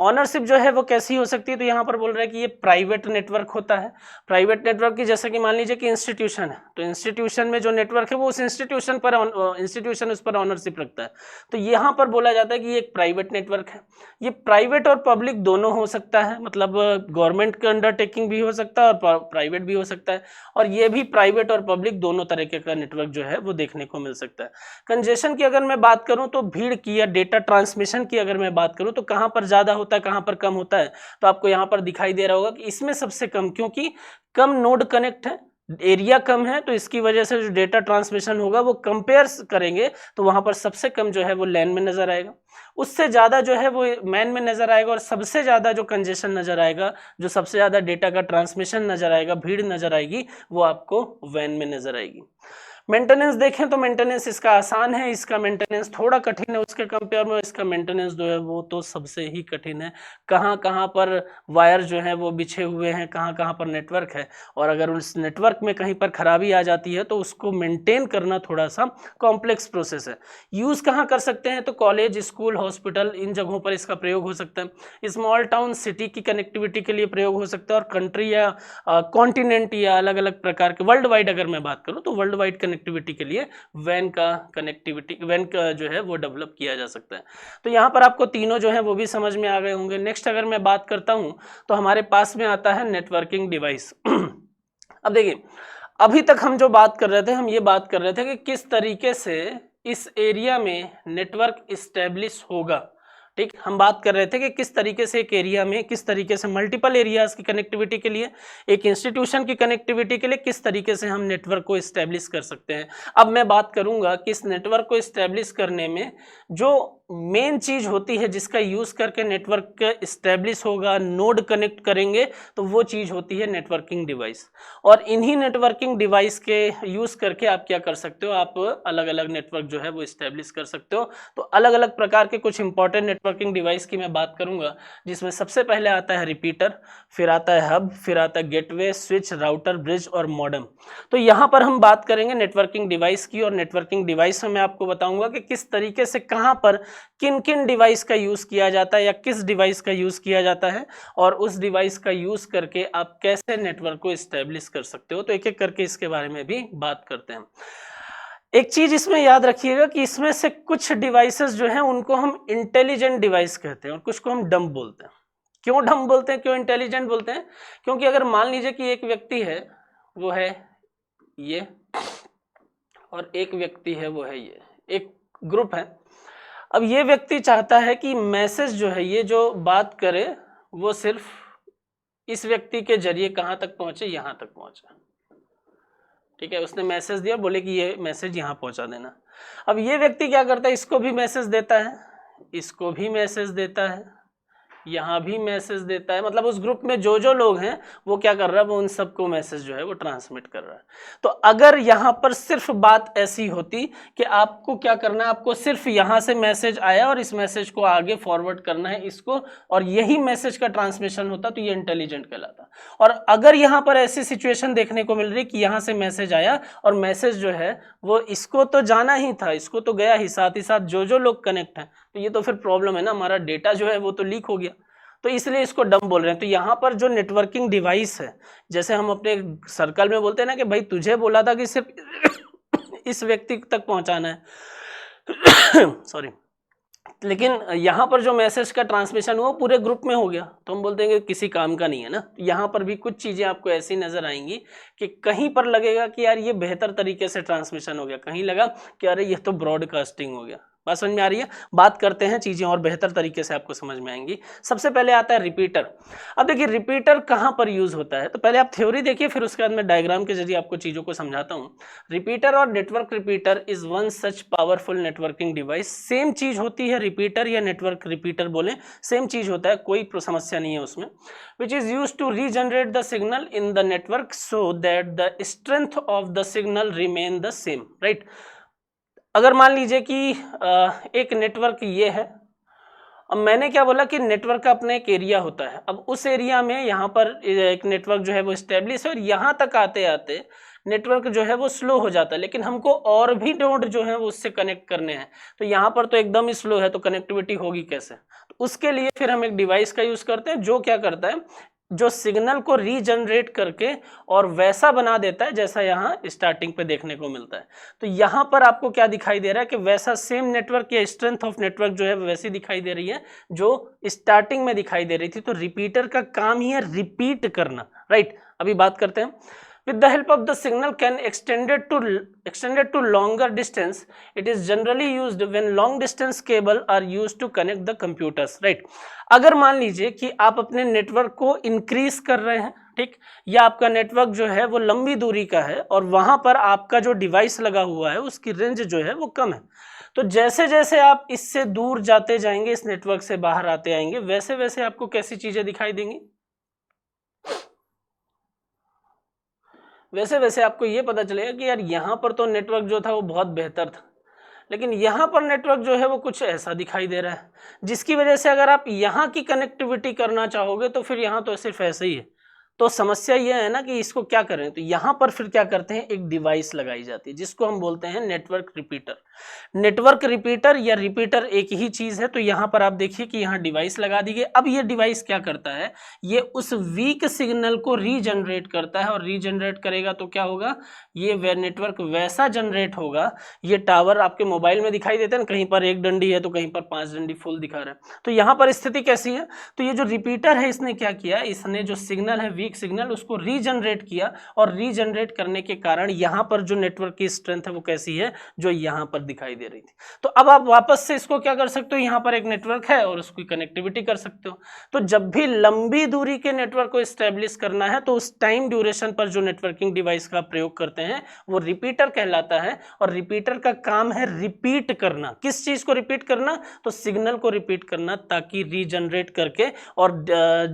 ऑनरशिप जो है वो कैसी हो सकती है, तो यहाँ पर बोल रहा है कि ये प्राइवेट नेटवर्क होता है। प्राइवेट नेटवर्क की जैसे कि मान लीजिए कि इंस्टीट्यूशन है, तो इंस्टीट्यूशन में जो नेटवर्क है वो उस इंस्टीट्यूशन उस पर ऑनरशिप रखता है। तो यहाँ पर बोला जाता है कि ये एक प्राइवेट नेटवर्क है। ये प्राइवेट और पब्लिक दोनों हो सकता है, मतलब गवर्नमेंट का अंडरटेकिंग भी हो सकता है और प्राइवेट भी हो सकता है, और ये भी प्राइवेट और पब्लिक दोनों तरीके का नेटवर्क जो है वो देखने को मिल सकता है। कंजेशन की अगर मैं बात करूं तो भीड़ की या डेटा ट्रांसमिशन की अगर मैं बात करूं तो कहां पर ज्यादा होता है कहां पर कम होता है, तो आपको यहां पर दिखाई दे रहा होगा कि इसमें सबसे कम, क्योंकि कम नोड कनेक्ट है, एरिया कम है, तो इसकी वजह से जो डेटा ट्रांसमिशन होगा वो कंपेयर करेंगे तो वहां पर सबसे कम जो है वो लैन में नजर आएगा, उससे ज्यादा जो है वो मैन में नजर आएगा, और सबसे ज्यादा जो कंजेशन नजर आएगा, जो सबसे ज्यादा डेटा का ट्रांसमिशन नजर आएगा, भीड़ नजर आएगी, वो आपको वैन में नजर आएगी। मेंटेनेंस देखें तो मेंटेनेंस इसका आसान है, इसका मेंटेनेंस थोड़ा कठिन है उसके कंपेयर में, इसका मेंटेनेंस जो है वो तो सबसे ही कठिन है। कहाँ कहाँ पर वायर जो है वो बिछे हुए हैं, कहाँ कहाँ पर नेटवर्क है, और अगर उस नेटवर्क में कहीं पर खराबी आ जाती है तो उसको मेंटेन करना थोड़ा सा कॉम्प्लेक्स प्रोसेस है। यूज़ कहाँ कर सकते हैं, तो कॉलेज, स्कूल, हॉस्पिटल, इन जगहों पर इसका प्रयोग हो सकता है। स्मॉल टाउन, सिटी की कनेक्टिविटी के लिए प्रयोग हो सकता है, और कंट्री या कॉन्टिनेंट या अलग अलग प्रकार के वर्ल्ड वाइड अगर मैं बात करूँ तो वर्ल्ड वाइड कनेक्टिविटी के लिए वैन का जो है वो डेवलप किया जा सकता है। तो यहाँ पर आपको तीनों जो है वो भी समझ में आ गए होंगे। नेक्स्ट अगर मैं बात करता हूँ तो हमारे पास में आता है नेटवर्किंग डिवाइस। अब देखिए, अभी तक हम जो बात कर रहे थे, हम ये बात कर रहे थे कि किस तरीके से इस एरिया में नेटवर्क इस्टेब्लिश होगा। ठीक, हम बात कर रहे थे कि किस तरीके से एक एरिया में, किस तरीके से मल्टीपल एरियाज की कनेक्टिविटी के लिए, एक इंस्टीट्यूशन की कनेक्टिविटी के लिए किस तरीके से हम नेटवर्क को इस्टेब्लिश कर सकते हैं। अब मैं बात करूंगा कि इस नेटवर्क को इस्टेब्लिश करने में जो मेन चीज होती है जिसका यूज करके नेटवर्क इस्टेब्लिश होगा, नोड कनेक्ट करेंगे, तो वो चीज होती है नेटवर्किंग डिवाइस। और इन्हीं नेटवर्किंग डिवाइस के यूज करके आप क्या कर सकते हो, आप अलग अलग नेटवर्क जो है वो इस्टेब्लिश कर सकते हो। तो अलग अलग प्रकार के कुछ इंपॉर्टेंट नेटवर्किंग डिवाइस की मैं बात करूंगा, जिसमें सबसे पहले आता है रिपीटर, फिर आता है हब, फिर आता है गेटवे, स्विच, राउटर, ब्रिज और मॉडेम। तो यहाँ पर हम बात करेंगे नेटवर्किंग डिवाइस की, और नेटवर्किंग डिवाइस में मैं आपको बताऊंगा कि किस तरीके से कहाँ पर किन किन डिवाइस का यूज किया जाता है या किस डिवाइस का यूज किया जाता है, और उस डिवाइस का यूज करके आप कैसे नेटवर्क को एस्टेब्लिश कर सकते हो। तो एक एक करके इसके बारे में भी बात करते हैं। एक चीज इसमें याद रखिएगा कि इसमें से कुछ डिवाइसेस जो हैं उनको हम इंटेलिजेंट डिवाइस कहते हैं और कुछ को हम डम्ब बोलते हैं। क्यों डम्ब बोलते हैं, क्यों इंटेलिजेंट बोलते हैं? क्योंकि अगर मान लीजिए कि एक व्यक्ति है, वो है ये, और एक व्यक्ति है वो है ये, एक ग्रुप है। अब ये व्यक्ति चाहता है कि मैसेज जो है, ये जो बात करे वो सिर्फ इस व्यक्ति के जरिए कहाँ तक पहुंचे, यहाँ तक पहुंचे। ठीक है, उसने मैसेज दिया, बोले कि ये मैसेज यहाँ पहुंचा देना। अब ये व्यक्ति क्या करता है, इसको भी मैसेज देता है, इसको भी मैसेज देता है, यहाँ भी मैसेज देता है। मतलब उस ग्रुप में जो जो लोग हैं वो क्या कर रहा है, वो उन सबको मैसेज जो है वो ट्रांसमिट कर रहा है। तो अगर यहाँ पर सिर्फ बात ऐसी होती कि आपको क्या करना है, आपको सिर्फ यहाँ से मैसेज आया और इस मैसेज को आगे फॉरवर्ड करना है इसको, और यही मैसेज का ट्रांसमिशन होता, तो ये इंटेलिजेंट कहलाता। और अगर यहाँ पर ऐसी सिचुएशन देखने को मिल रही कि यहाँ से मैसेज आया और मैसेज जो है वो इसको तो जाना ही था, इसको तो गया ही, साथ जो जो लोग कनेक्ट हैं, तो ये तो फिर प्रॉब्लम है ना, हमारा डेटा जो है वो तो लीक हो गया। तो इसलिए इसको डम्प बोल रहे हैं। तो यहाँ पर जो नेटवर्किंग डिवाइस है, जैसे हम अपने सर्कल में बोलते हैं ना कि भाई तुझे बोला था कि सिर्फ इस व्यक्ति तक पहुंचाना है सॉरी, लेकिन यहाँ पर जो मैसेज का ट्रांसमिशन हुआ पूरे ग्रुप में हो गया, तो हम बोलते हैं कि किसी काम का नहीं है ना। यहाँ पर भी कुछ चीज़ें आपको ऐसी नज़र आएंगी कि कहीं पर लगेगा कि यार ये बेहतर तरीके से ट्रांसमिशन हो गया, कहीं लगा कि अरे ये तो ब्रॉडकास्टिंग हो गया। बात समझ में आ रही है? बात करते हैं, चीज़ें और बेहतर तरीके से आपको समझ में आएंगी। सबसे पहले आता है रिपीटर। अब देखिए रिपीटर कहाँ पर यूज़ होता है, तो पहले आप थ्योरी देखिए, फिर उसके बाद मैं डायग्राम के जरिए आपको चीज़ों को समझाता हूँ। रिपीटर और network repeater is one such powerful networking device. Same चीज़ होती है, रिपीटर या नेटवर्क रिपीटर बोले, सेम चीज़ होता है, कोई समस्या नहीं है उसमें। Which is use to regenerate the signal in the network so that the strength of the signal remain the same, right. अगर मान लीजिए कि एक नेटवर्क ये है, अब मैंने क्या बोला कि नेटवर्क का अपना एक एरिया होता है। अब उस एरिया में यहाँ पर एक नेटवर्क जो है वो एस्टेब्लिश है, और यहाँ तक आते आते नेटवर्क जो है वो स्लो हो जाता है, लेकिन हमको और भी नोड जो है वो उससे कनेक्ट करने हैं। तो यहाँ पर तो एकदम ही स्लो है, तो कनेक्टिविटी होगी कैसे? तो उसके लिए फिर हम एक डिवाइस का यूज़ करते हैं जो क्या करता है, जो सिग्नल को रीजनरेट करके और वैसा बना देता है जैसा यहाँ स्टार्टिंग पे देखने को मिलता है। तो यहाँ पर आपको क्या दिखाई दे रहा है कि वैसा सेम नेटवर्क या स्ट्रेंथ ऑफ नेटवर्क जो है वैसी दिखाई दे रही है जो स्टार्टिंग में दिखाई दे रही थी। तो रिपीटर का काम ही है रिपीट करना, राइट। अभी बात करते हैं with the help of the signal can extended to longer distance. It is generally used when long distance cable are used to connect the computers, right? अगर मान लीजिए कि आप अपने नेटवर्क को इंक्रीज कर रहे हैं, ठीक, या आपका नेटवर्क जो है वो लंबी दूरी का है और वहां पर आपका जो डिवाइस लगा हुआ है उसकी रेंज जो है वो कम है, तो जैसे जैसे आप इससे दूर जाते जाएंगे, इस नेटवर्क से बाहर आते आएंगे, वैसे वैसे आपको कैसी चीजें दिखाई देंगी, वैसे वैसे आपको ये पता चलेगा कि यार यहाँ पर तो नेटवर्क जो था वो बहुत बेहतर था, लेकिन यहाँ पर नेटवर्क जो है वो कुछ ऐसा दिखाई दे रहा है, जिसकी वजह से अगर आप यहाँ की कनेक्टिविटी करना चाहोगे तो फिर यहाँ तो सिर्फ ऐसे ही है। तो समस्या यह है ना कि इसको क्या करें, तो यहाँ पर फिर क्या करते हैं, एक डिवाइस लगाई जाती है जिसको हम बोलते हैं नेटवर्क रिपीटर। नेटवर्क रिपीटर या रिपीटर एक ही चीज है। तो यहाँ पर आप देखिए कि यहाँ डिवाइस लगा दी गई। अब ये डिवाइस क्या करता है, ये उस वीक सिग्नल को रीजनरेट करता है, और रीजनरेट करेगा तो क्या होगा, ये नेटवर्क वैसा जनरेट होगा। ये टावर आपके मोबाइल में दिखाई देते हैं, कहीं पर एक डंडी है तो कहीं पर 5 डंडी फुल दिखा रहा है। तो यहाँ पर स्थिति कैसी है, तो ये जो रिपीटर है इसने क्या किया, इसने जो सिग्नल है वीक सिग्नल उसको रीजनरेट किया, और रीजनरेट करने के कारण यहाँ पर जो नेटवर्क की स्ट्रेंथ है वो कैसी है, जो यहाँ पर दिखाई दे रही थी। तो अब आप वापस से इसको क्या कर सकते हो, यहाँ पर एक नेटवर्क है और उसकी कनेक्टिविटी कर सकते हो। तो जब भी लंबी दूरी के नेटवर्क को एस्टेब्लिश करना है तो उस टाइम ड्यूरेशन पर जो नेटवर्किंग डिवाइस का प्रयोग करते हैं वो रिपीटर कहलाता है। और रिपीटर का काम है रिपीट करना। किस चीज को रिपीट करना, तो सिग्नल को रिपीट करना, ताकि रीजनरेट करके और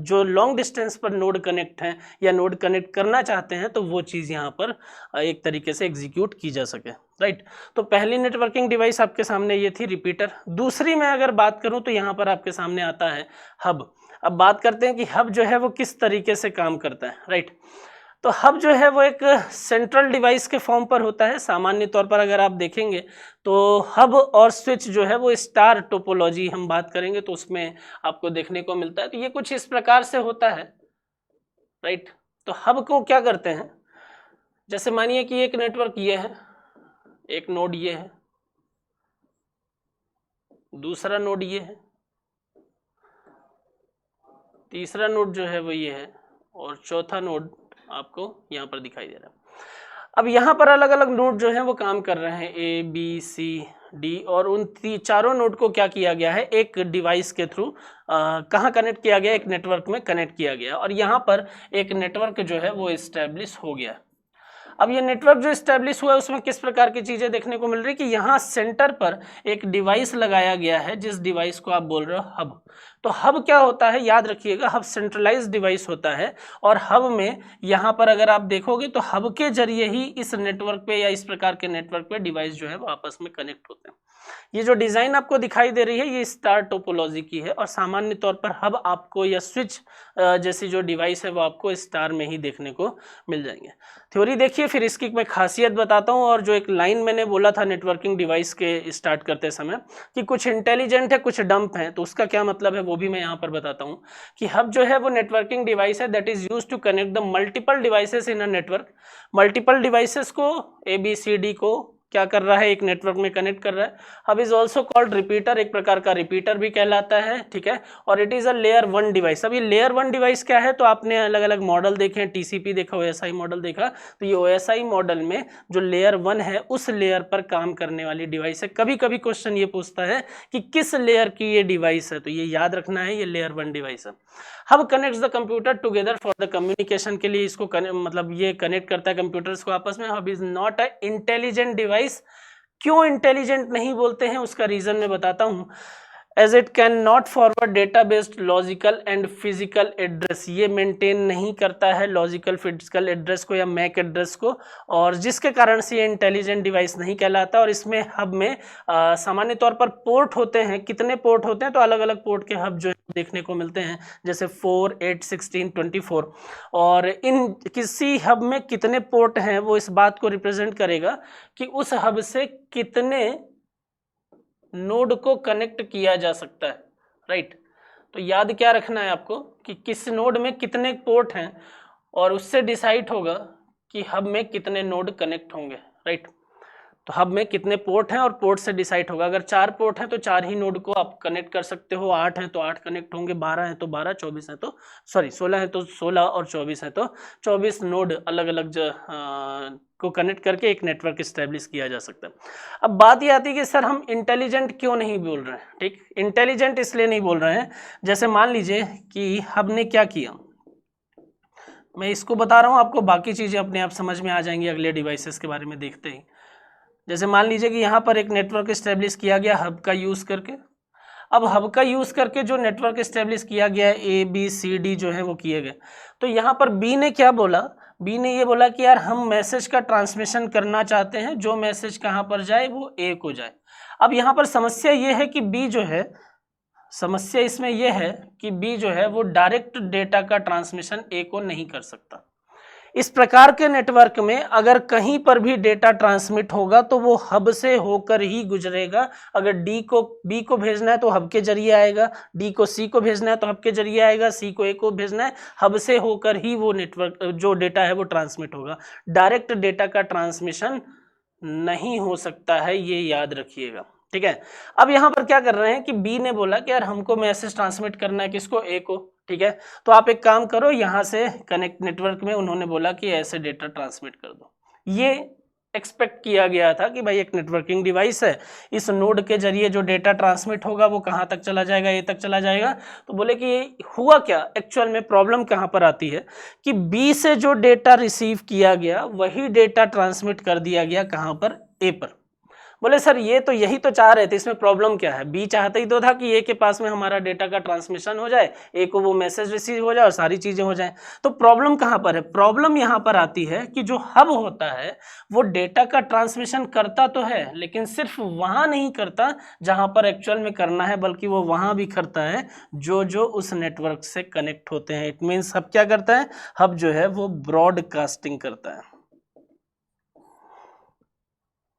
जो लॉन्ग डिस्टेंस पर नोड कनेक्ट है या नोड कनेक्ट करना चाहते हैं तो वो चीज यहाँ पर एक तरीके से एग्जीक्यूट की जा सके, राइट। तो पहली नेटवर्किंग डिवाइस आपके सामने ये थी रिपीटर। दूसरी मैं अगर बात करूं तो यहाँ पर आपके सामने आता है हब। अब बात करते हैं कि हब जो है वो किस तरीके से काम करता है, राइट। तो हब जो है वो एक सेंट्रल डिवाइस के फॉर्म पर होता है। सामान्य तौर पर अगर आप देखेंगे तो हब और स्विच जो है वो स्टार टोपोलॉजी हम बात करेंगे तो उसमें आपको देखने को मिलता है। तो ये कुछ इस प्रकार से होता है, राइट। तो हब को क्या करते हैं, जैसे मानिए कि एक नेटवर्क ये है, एक नोड ये है, दूसरा नोड ये है, तीसरा नोड जो है वो ये है, और चौथा नोड आपको यहाँ पर दिखाई दे रहा है। अब यहाँ पर अलग अलग नोड जो है वो काम कर रहे हैं, ए बी सी डी, और उन चारों नोड को क्या किया गया है, एक डिवाइस के थ्रू कहाँ कनेक्ट किया गया, एक नेटवर्क में कनेक्ट किया गया, और यहाँ पर एक नेटवर्क जो है वो एस्टेब्लिश हो गया। अब ये नेटवर्क जो एस्टेब्लिश हुआ है उसमें किस प्रकार की चीजें देखने को मिल रही है कि यहाँ सेंटर पर एक डिवाइस लगाया गया है, जिस डिवाइस को आप बोल रहे हो हब। तो हब क्या होता है, याद रखिएगा, हब सेंट्रलाइज्ड डिवाइस होता है, और हब में यहाँ पर अगर आप देखोगे तो हब के जरिए ही इस नेटवर्क पे या इस प्रकार के नेटवर्क पे डिवाइस जो है वो आपस में कनेक्ट होते हैं। ये जो डिजाइन आपको दिखाई दे रही है ये स्टार टोपोलॉजी की है, और सामान्य तौर पर हब आपको या स्विच जैसी जो डिवाइस है वो आपको स्टार में ही देखने को मिल जाएंगे। थ्योरी देखिए, फिर इसकी मैं खासियत बताता हूँ। और जो एक लाइन मैंने बोला था नेटवर्किंग डिवाइस के स्टार्ट करते समय कि कुछ इंटेलिजेंट है कुछ डंप है, तो उसका क्या मतलब है वो भी मैं यहाँ पर बताता हूँ कि हब जो है वो नेटवर्किंग डिवाइस है that is used to connect the multiple devices in a network. Multiple devices को ABCD को क्या कर रहा है, एक नेटवर्क में कनेक्ट कर रहा है। Hub is also called repeater, एक प्रकार का रिपीटर भी कहलाता है, ठीक है। और it is a layer 1 device. अब ये लेयर 1 डिवाइस क्या है, तो आपने अलग अलग मॉडल देखे हैं, TCP देखा, OSI मॉडल देखा, तो ये OSI मॉडल में जो लेयर 1 है उस लेयर पर काम करने वाली डिवाइस है। कभी कभी क्वेश्चन ये पूछता है कि किस लेयर की ये डिवाइस है, तो ये याद रखना है, ये लेयर 1 डिवाइस है। Hub connects the computer together for the communication, के लिए इसको मतलब ये कनेक्ट करता है कंप्यूटर्स को आपस में। Hub is not a intelligent device. क्यों इंटेलिजेंट नहीं बोलते हैं उसका रीजन मैं बताता हूं। As it can not forward data based logical and physical address, ये मेंटेन नहीं करता है लॉजिकल फिजिकल एड्रेस को या मैक एड्रेस को, और जिसके कारण से ये इंटेलिजेंट डिवाइस नहीं कहलाता। और इसमें हब में सामान्य तौर पर पोर्ट होते हैं। कितने पोर्ट होते हैं, तो अलग अलग पोर्ट के हब जो देखने को मिलते हैं, जैसे 4, 8, 16, 24। और इन किसी हब में कितने पोर्ट हैं वो इस बात को रिप्रेजेंट करेगा कि उस हब से कितने नोड को कनेक्ट किया जा सकता है, राइट। तो याद क्या रखना है आपको कि किस नोड में कितने पोर्ट हैं, और उससे डिसाइड होगा कि हब में कितने नोड कनेक्ट होंगे, राइट। तो हब में कितने पोर्ट हैं और पोर्ट से डिसाइड होगा। अगर 4 पोर्ट हैं तो 4 ही नोड को आप कनेक्ट कर सकते हो, 8 हैं तो 8 कनेक्ट होंगे, 12 हैं तो 12, 24 हैं तो 16 हैं तो 16 और 24 हैं तो 24 नोड अलग अलग को कनेक्ट करके एक नेटवर्क इस्टेब्लिश किया जा सकता है। अब बात ये आती है कि सर हम इंटेलिजेंट क्यों नहीं बोल रहे हैं। ठीक, इंटेलिजेंट इसलिए नहीं बोल रहे हैं, जैसे मान लीजिए कि हब ने क्या किया, मैं इसको बता रहा हूँ आपको, बाकी चीज़ें अपने आप समझ में आ जाएंगी अगले डिवाइसेस के बारे में देखते ही। जैसे मान लीजिए कि यहाँ पर एक नेटवर्क इस्टेब्लिश किया गया हब का यूज़ करके। अब हब का यूज़ करके जो नेटवर्क इस्टेब्लिश किया गया है, ABCD जो है वो किए गए। तो यहाँ पर बी ने क्या बोला, बी ने ये बोला कि यार हम मैसेज का ट्रांसमिशन करना चाहते हैं, जो मैसेज कहाँ पर जाए वो ए को जाए। अब यहाँ पर समस्या ये है कि बी जो है, समस्या इसमें यह है कि बी जो है वो डायरेक्ट डेटा का ट्रांसमिशन ए को नहीं कर सकता। इस प्रकार के नेटवर्क में अगर कहीं पर भी डेटा ट्रांसमिट होगा तो वो हब से होकर ही गुजरेगा। अगर डी को बी को भेजना है तो हब के जरिए आएगा, डी को सी को भेजना है तो हब के जरिए आएगा, सी को ए को भेजना है, हब से होकर ही वो नेटवर्क जो डेटा है वो ट्रांसमिट होगा। डायरेक्ट डेटा का ट्रांसमिशन नहीं हो सकता है, ये याद रखिएगा। ठीक है, अब यहाँ पर क्या कर रहे हैं कि बी ने बोला कि यार हमको मैसेज ट्रांसमिट करना है, किसको, ए को। ठीक है, तो आप एक काम करो, यहाँ से कनेक्ट नेटवर्क में उन्होंने बोला कि ऐसे डेटा ट्रांसमिट कर दो। ये एक्सपेक्ट किया गया था कि भाई एक नेटवर्किंग डिवाइस है, इस नोड के जरिए जो डेटा ट्रांसमिट होगा वो कहाँ तक चला जाएगा, ए तक चला जाएगा। तो बोले कि ये हुआ क्या, एक्चुअल में प्रॉब्लम कहाँ पर आती है कि बी से जो डेटा रिसीव किया गया वही डेटा ट्रांसमिट कर दिया गया कहाँ पर, ए पर। बोले सर ये तो यही तो चाह रहे थे, इसमें प्रॉब्लम क्या है। बी चाहते ही तो था कि ए के पास में हमारा डेटा का ट्रांसमिशन हो जाए, ए को वो मैसेज रिसीव हो जाए और सारी चीजें हो जाएं। तो प्रॉब्लम कहाँ पर है, प्रॉब्लम यहाँ पर आती है कि जो हब होता है वो डेटा का ट्रांसमिशन करता तो है लेकिन सिर्फ वहां नहीं करता जहां पर एक्चुअल में करना है, बल्कि वो वहां भी करता है जो उस नेटवर्क से कनेक्ट होते हैं। इट मीन्स हब क्या करता है, हब जो है वो ब्रॉडकास्टिंग करता है।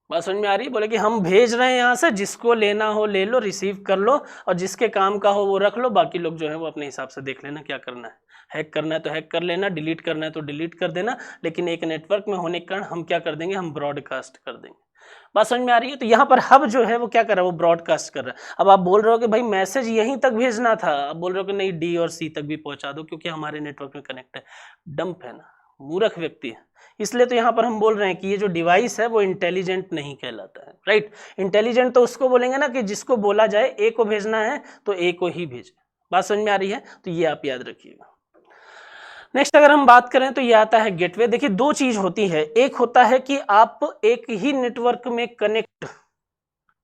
बात समझ में आ रही है। बोले कि हम भेज रहे हैं यहाँ से, जिसको लेना हो ले लो, रिसीव कर लो, और जिसके काम का हो वो रख लो, बाकी लोग जो है वो अपने हिसाब से देख लेना क्या करना है। हैक करना है तो हैक कर लेना, डिलीट करना है तो डिलीट कर देना, लेकिन एक नेटवर्क में होने के कारण हम क्या कर देंगे, हम ब्रॉडकास्ट कर देंगे। बात समझ में आ रही है। तो यहाँ पर हब जो है वो क्या कर रहा है, वो ब्रॉडकास्ट कर रहा है। अब आप बोल रहे हो कि भाई मैसेज यहीं तक भेजना था, आप बोल रहे हो कि नहीं डी और सी तक भी पहुंचा दो क्योंकि हमारे नेटवर्क में कनेक्ट है। डंप है ना, मूर्ख व्यक्ति है। इसलिए तो यहाँ पर हम बोल रहे हैं कि ये जो डिवाइस है वो इंटेलिजेंट नहीं कहलाता है। राइट, इंटेलिजेंट तो उसको बोलेंगे ना कि जिसको बोला जाए ए को भेजना है तो ए को ही भेजे। बात समझ में आ रही है, तो ये आप याद रखिएगा। नेक्स्ट अगर हम बात करें तो ये आता है गेटवे। देखिए दो चीज होती है, एक होता है कि आप एक ही नेटवर्क में कनेक्ट,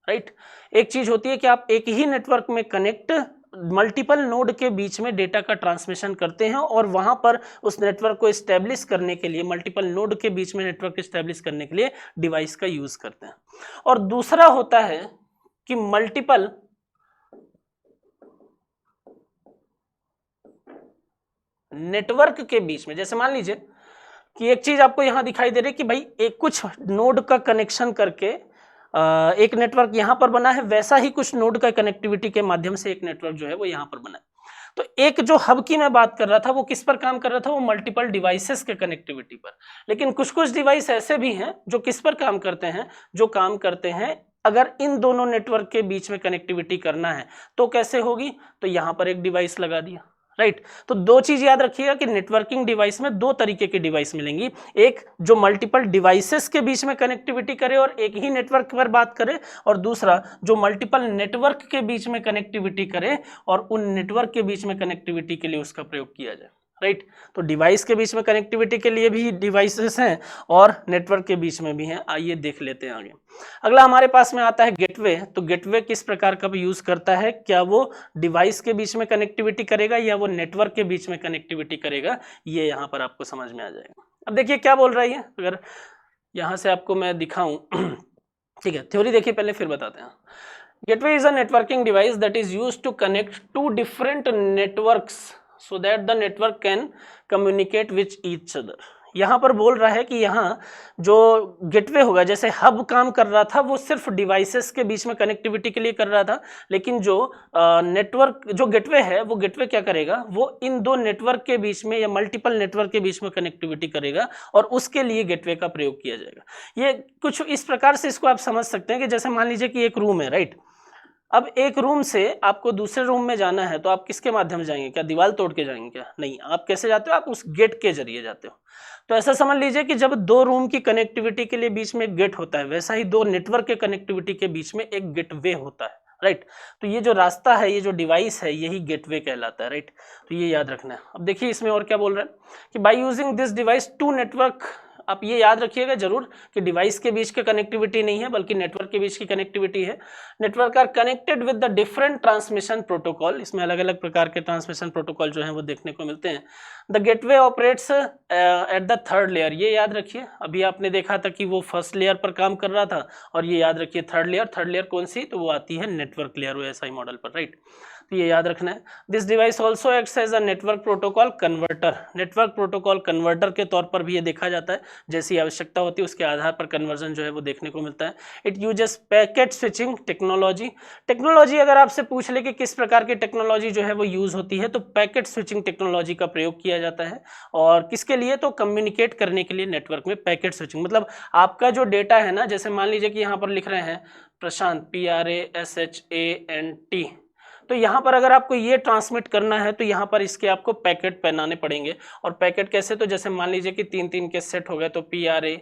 राइट, एक चीज होती है कि आप एक ही नेटवर्क में कनेक्ट मल्टीपल नोड के बीच में डेटा का ट्रांसमिशन करते हैं और वहां पर उस नेटवर्क को एस्टेब्लिश करने के लिए, मल्टीपल नोड के बीच में नेटवर्क एस्टेब्लिश करने के लिए डिवाइस का यूज करते हैं। और दूसरा होता है कि मल्टीपल नेटवर्क के बीच में, जैसे मान लीजिए कि एक चीज आपको यहां दिखाई दे रही है कि भाई एक कुछ नोड का कनेक्शन करके एक नेटवर्क यहां पर बना है, वैसा ही कुछ नोड का कनेक्टिविटी के माध्यम से एक नेटवर्क जो है वो यहां पर बना है। तो एक जो हब की मैं बात कर रहा था वो किस पर काम कर रहा था, वो मल्टीपल डिवाइसेस के कनेक्टिविटी पर। लेकिन कुछ कुछ डिवाइस ऐसे भी हैं जो किस पर काम करते हैं, जो काम करते हैं अगर इन दोनों नेटवर्क के बीच में कनेक्टिविटी करना है तो कैसे होगी, तो यहां पर एक डिवाइस लगा दिया। राइट, तो दो चीज याद रखिएगा कि नेटवर्किंग डिवाइस में दो तरीके की डिवाइस मिलेंगी, एक जो मल्टीपल डिवाइसेस के बीच में कनेक्टिविटी करे और एक ही नेटवर्क पर बात करे, और दूसरा जो मल्टीपल नेटवर्क के बीच में कनेक्टिविटी करे और उन नेटवर्क के बीच में कनेक्टिविटी के लिए उसका प्रयोग किया जाए। राइट, तो डिवाइस के बीच में कनेक्टिविटी के लिए भी डिवाइसेस हैं और नेटवर्क के बीच में भी हैं। आइए देख लेते हैं आगे। अगला हमारे पास में आता है गेटवे। तो गेटवे किस प्रकार का भी यूज करता है, क्या वो डिवाइस के बीच में कनेक्टिविटी करेगा या वो नेटवर्क के बीच में कनेक्टिविटी करेगा, ये यहाँ पर आपको समझ में आ जाएगा। अब देखिए क्या बोल रही है, अगर यहाँ से आपको मैं दिखाऊं ठीक है, थ्योरी देखिए पहले फिर बताते हैं। Gateway is a networking device that is used to connect to different networks so that the network can communicate with each other। यहाँ पर बोल रहा है कि यहाँ जो गेटवे होगा, जैसे हब काम कर रहा था वो सिर्फ डिवाइसेस के बीच में कनेक्टिविटी के लिए कर रहा था, लेकिन जो नेटवर्क जो गेटवे है वो गेटवे क्या करेगा, वो इन दो नेटवर्क के बीच में या मल्टीपल नेटवर्क के बीच में कनेक्टिविटी करेगा और उसके लिए गेटवे का प्रयोग किया जाएगा। ये कुछ इस प्रकार से इसको आप समझ सकते हैं कि जैसे मान लीजिए कि एक रूम है, राइट। अब एक रूम से आपको दूसरे रूम में जाना है तो आप किसके माध्यम से जाएंगे, क्या दीवार तोड़ के जाएंगे, क्या नहीं, आप कैसे जाते हो, आप उस गेट के जरिए जाते हो। तो ऐसा समझ लीजिए कि जब दो रूम की कनेक्टिविटी के लिए बीच में एक गेट होता है, वैसा ही दो नेटवर्क के कनेक्टिविटी के बीच में एक गेटवे होता है, राइट। तो ये जो रास्ता है, ये जो डिवाइस है, यही गेटवे कहलाता है, राइट। तो ये याद रखना है। अब देखिए इसमें और क्या बोल रहा है कि by using this device to network, आप ये याद रखिएगा जरूर कि डिवाइस के बीच की कनेक्टिविटी नहीं है बल्कि नेटवर्क के बीच की कनेक्टिविटी है। Network are connected with the different transmission protocol, इसमें अलग अलग प्रकार के ट्रांसमिशन प्रोटोकॉल जो हैं वो देखने को मिलते हैं। The gateway operates at the third layer, ये याद रखिए। अभी आपने देखा था कि वो फर्स्ट लेयर पर काम कर रहा था, और ये याद रखिए थर्ड लेयर कौन सी, तो वो आती है नेटवर्क लेयर OSI मॉडल पर, राइट। तो ये याद रखना है। This device also acts as a network protocol converter, network protocol converter के तौर पर भी ये देखा जाता है, जैसी आवश्यकता होती है उसके आधार पर कन्वर्जन जो है वो देखने को मिलता है। It uses packet switching technology अगर आपसे पूछ ले कि किस प्रकार की टेक्नोलॉजी जो है वो यूज होती है, तो पैकेट स्विचिंग टेक्नोलॉजी का प्रयोग किया जाता है। और किसके लिए, तो कम्युनिकेट करने के लिए नेटवर्क में पैकेट स्विचिंग, मतलब आपका जो डेटा है ना, जैसे मान लीजिए कि यहाँ पर लिख रहे हैं प्रशांत, PRASHANT, तो यहाँ पर अगर आपको ये ट्रांसमिट करना है तो यहाँ पर इसके आपको पैकेट पहनाने पड़ेंगे। और पैकेट कैसे, तो जैसे मान लीजिए कि 3 के सेट हो गए, तो PRASHANT।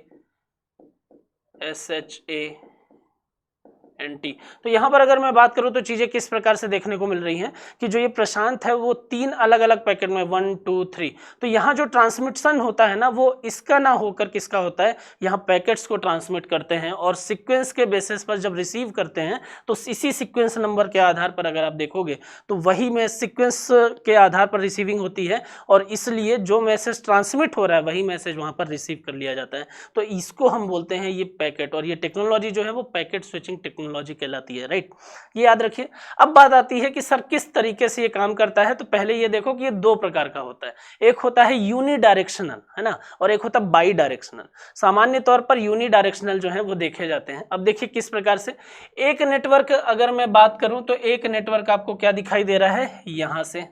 तो यहाँ पर अगर मैं बात करूँ तो चीजें किस प्रकार से देखने को मिल रही हैं कि जो ये प्रशांत है वो 3 अलग अलग पैकेट में 1 2 3, तो यहाँ जो ट्रांसमिशन होता है ना वो इसका ना होकर किसका होता है, यहाँ पैकेट्स को ट्रांसमिट करते हैं। और सीक्वेंस के बेसिस पर जब रिसीव करते हैं तो इसी सीक्वेंस नंबर के आधार पर अगर आप देखोगे तो वही में सीक्वेंस के आधार पर रिसीविंग होती है, और इसलिए जो मैसेज ट्रांसमिट हो रहा है वही मैसेज वहाँ पर रिसीव कर लिया जाता है। तो इसको हम बोलते हैं ये पैकेट, और ये टेक्नोलॉजी जो है वो पैकेट स्विचिंग टेक्नोलॉजी कहलाती है, राइट। ये याद रखिए। अब बात आती है कि सर किस तरीके से ये काम करता है, तो पहले ये देखो कि ये 2 प्रकार का होता है। एक होता है यूनिडायरेक्शनल, है ना, और एक होता है बाई डायरेक्शनल। सामान्य तौर पर यूनिडायरेक्शनल जो है वो देखे जाते हैं। अब देखिए किस प्रकार से, एक नेटवर्क अगर मैं बात करूं तो एक नेटवर्क आपको क्या दिखाई दे रहा है, यहां से,